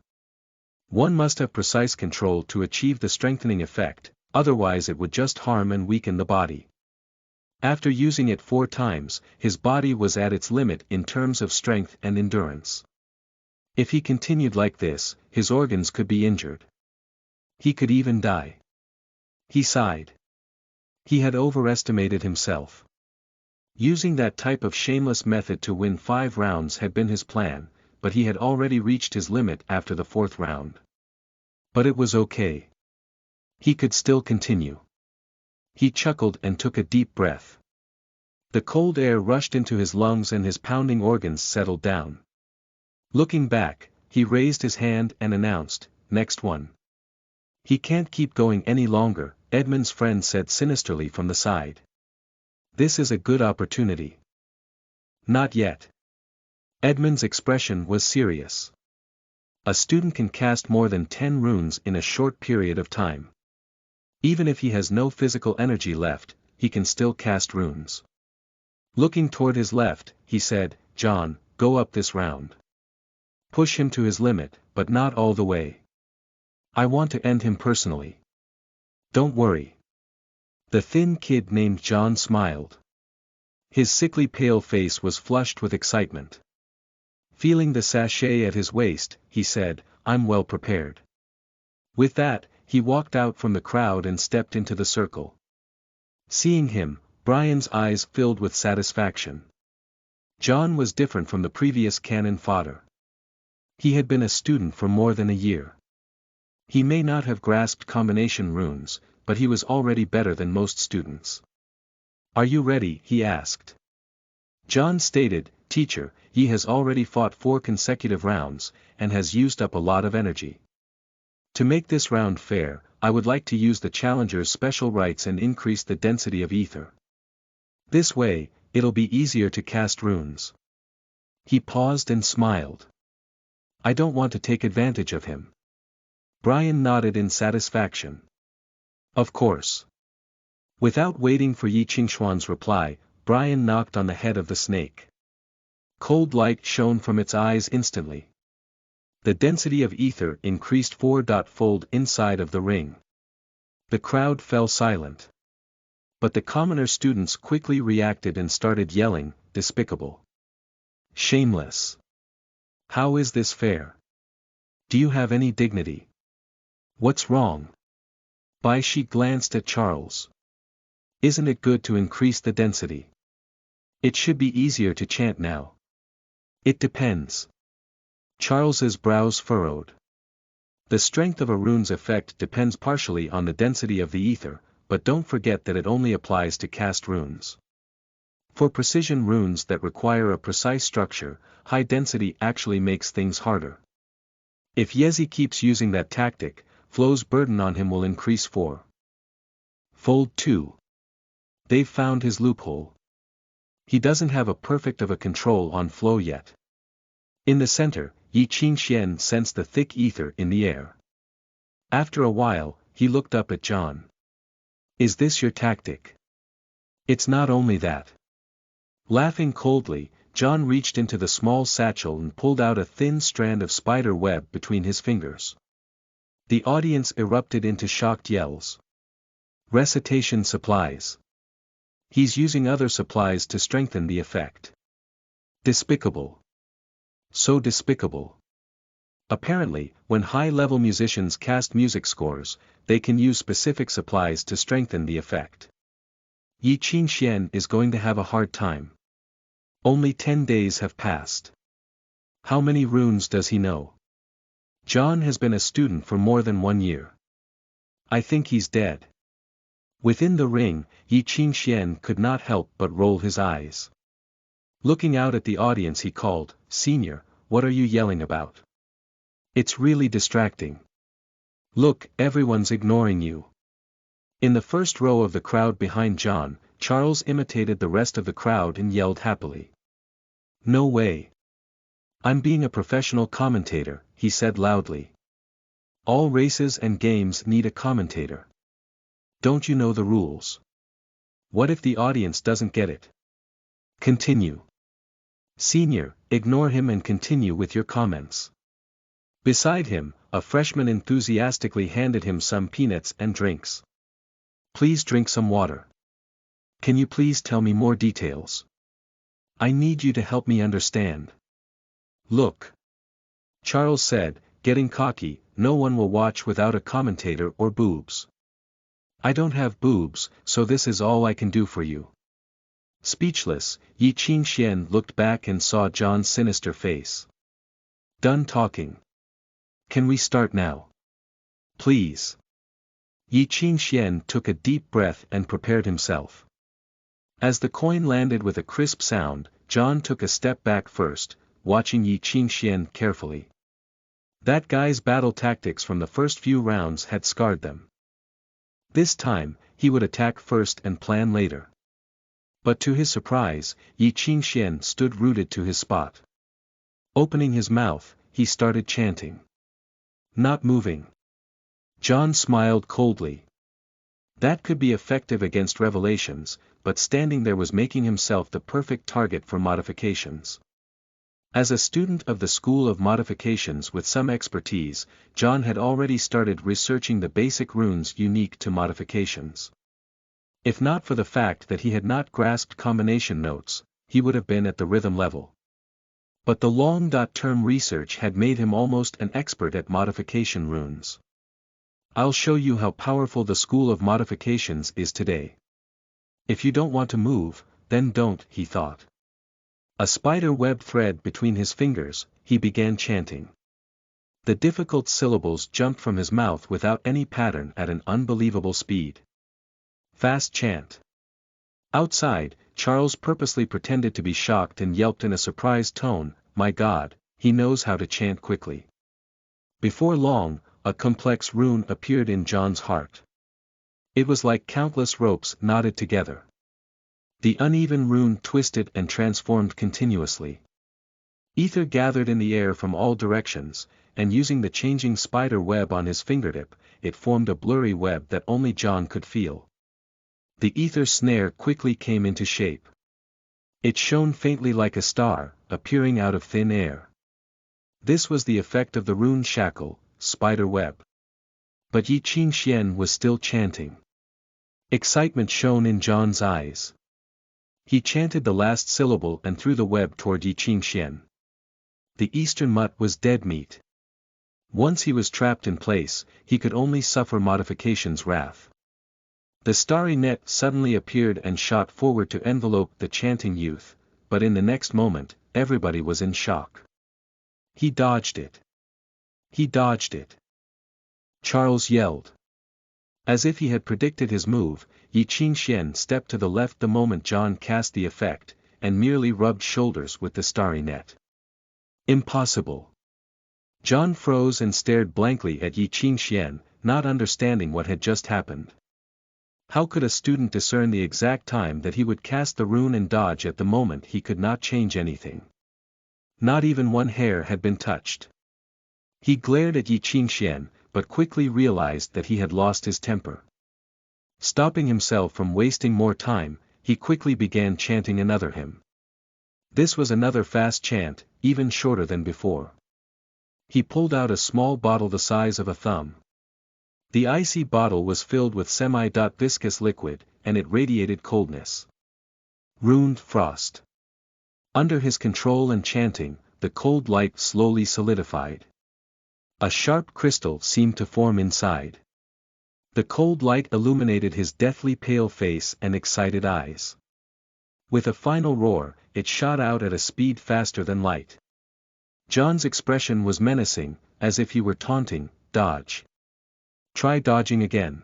One must have precise control to achieve the strengthening effect, otherwise it would just harm and weaken the body. After using it 4 times, his body was at its limit in terms of strength and endurance. If he continued like this, his organs could be injured. He could even die. He sighed. He had overestimated himself. Using that type of shameless method to win 5 rounds had been his plan, but he had already reached his limit after the 4th round. But it was okay. He could still continue. He chuckled and took a deep breath. The cold air rushed into his lungs and his pounding organs settled down. Looking back, he raised his hand and announced, next one. He can't keep going any longer, Edmund's friend said sinisterly from the side. This is a good opportunity. Not yet. Edmund's expression was serious. A student can cast more than 10 runes in a short period of time. Even if he has no physical energy left, he can still cast runes. Looking toward his left, he said, John, go up this round. Push him to his limit, but not all the way. I want to end him personally. Don't worry. The thin kid named John smiled. His sickly pale face was flushed with excitement. Feeling the sachet at his waist, he said, I'm well prepared. With that, he walked out from the crowd and stepped into the circle. Seeing him, Brian's eyes filled with satisfaction. John was different from the previous cannon fodder. He had been a student for more than a year. He may not have grasped combination runes, but he was already better than most students. Are you ready? He asked. John stated, Teacher, he has already fought 4 consecutive rounds, and has used up a lot of energy. To make this round fair, I would like to use the challenger's special rights and increase the density of ether. This way, it'll be easier to cast runes. He paused and smiled. I don't want to take advantage of him. Brian nodded in satisfaction. Of course. Without waiting for Xuanhuan's reply, Brian knocked on the head of the snake. Cold light shone from its eyes instantly. The density of ether increased 4-fold inside of the ring. The crowd fell silent. But the commoner students quickly reacted and started yelling, Despicable. Shameless. How is this fair? Do you have any dignity? What's wrong? She glanced at Charles. Isn't it good to increase the density? It should be easier to chant now. It depends. Charles's brows furrowed. The strength of a rune's effect depends partially on the density of the ether, but don't forget that it only applies to cast runes. For precision runes that require a precise structure, high density actually makes things harder. If Yezi keeps using that tactic, Flo's burden on him will increase 4-fold too. They've found his loophole. He doesn't have a perfect of a control on Flo yet. In the center, Xuanhuan sensed the thick ether in the air. After a while, he looked up at John. Is this your tactic? It's not only that. Laughing coldly, John reached into the small satchel and pulled out a thin strand of spider web between his fingers. The audience erupted into shocked yells. Recitation supplies. He's using other supplies to strengthen the effect. Despicable. So despicable. Apparently, when high-level musicians cast music scores, they can use specific supplies to strengthen the effect. Xuanhuan is going to have a hard time. Only 10 days have passed. How many runes does he know? John has been a student for more than 1 year. I think he's dead. Within the ring, Xuanhuan could not help but roll his eyes. Looking out at the audience he called, Senior, what are you yelling about? It's really distracting. Look, everyone's ignoring you. In the first row of the crowd behind John, Charles imitated the rest of the crowd and yelled happily. No way. I'm being a professional commentator, he said loudly. All races and games need a commentator. Don't you know the rules? What if the audience doesn't get it? Continue. Senior, ignore him and continue with your comments. Beside him, a freshman enthusiastically handed him some peanuts and drinks. Please drink some water. Can you please tell me more details? I need you to help me understand. Look. Charles said, getting cocky, no one will watch without a commentator or boobs. I don't have boobs, so this is all I can do for you. Speechless, Xuanhuan looked back and saw John's sinister face. Done talking. Can we start now? Please. Xuanhuan took a deep breath and prepared himself. As the coin landed with a crisp sound, John took a step back first, watching Xuanhuan carefully. That guy's battle tactics from the first few rounds had scarred them. This time, he would attack first and plan later. But to his surprise, Xuanhuan stood rooted to his spot. Opening his mouth, he started chanting. Not moving. John smiled coldly. That could be effective against revelations, but standing there was making himself the perfect target for modifications. As a student of the School of Modifications with some expertise, John had already started researching the basic runes unique to modifications. If not for the fact that he had not grasped combination notes, he would have been at the rhythm level. But the long-term research had made him almost an expert at modification runes. I'll show you how powerful the School of Modifications is today. If you don't want to move, then don't, he thought. A spider web thread between his fingers, he began chanting. The difficult syllables jumped from his mouth without any pattern at an unbelievable speed. Fast chant. Outside, Charles purposely pretended to be shocked and yelped in a surprised tone, "My God, he knows how to chant quickly." Before long, a complex rune appeared in John's heart. It was like countless ropes knotted together. The uneven rune twisted and transformed continuously. Ether gathered in the air from all directions, and using the changing spider web on his fingertip, it formed a blurry web that only John could feel. The ether snare quickly came into shape. It shone faintly like a star, appearing out of thin air. This was the effect of the rune shackle, spider web. But Yi Qingxian was still chanting. Excitement shone in John's eyes. He chanted the last syllable and threw the web toward Yi Qingxian. The eastern mutt was dead meat. Once he was trapped in place, he could only suffer modification's wrath. The starry net suddenly appeared and shot forward to envelope the chanting youth, but in the next moment, everybody was in shock. He dodged it. He dodged it. Charles yelled. As if he had predicted his move, Yi Qingxian stepped to the left the moment John cast the effect, and merely rubbed shoulders with the starry net. Impossible. John froze and stared blankly at Yi Qingxian, not understanding what had just happened. How could a student discern the exact time that he would cast the rune and dodge at the moment he could not change anything? Not even one hair had been touched. He glared at Yi Qingxian, but quickly realized that he had lost his temper. Stopping himself from wasting more time, he quickly began chanting another hymn. This was another fast chant, even shorter than before. He pulled out a small bottle the size of a thumb. The icy bottle was filled with semi-viscous liquid, and it radiated coldness. Runed frost. Under his control and chanting, the cold light slowly solidified. A sharp crystal seemed to form inside. The cold light illuminated his deathly pale face and excited eyes. With a final roar, it shot out at a speed faster than light. John's expression was menacing, as if he were taunting, "Dodge. Try dodging again.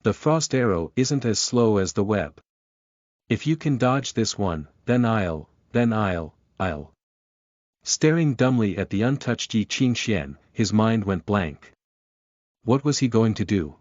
The frost arrow isn't as slow as the web. If you can dodge this one, then I'll. Staring dumbly at the untouched Yi Qingxian, his mind went blank. What was he going to do?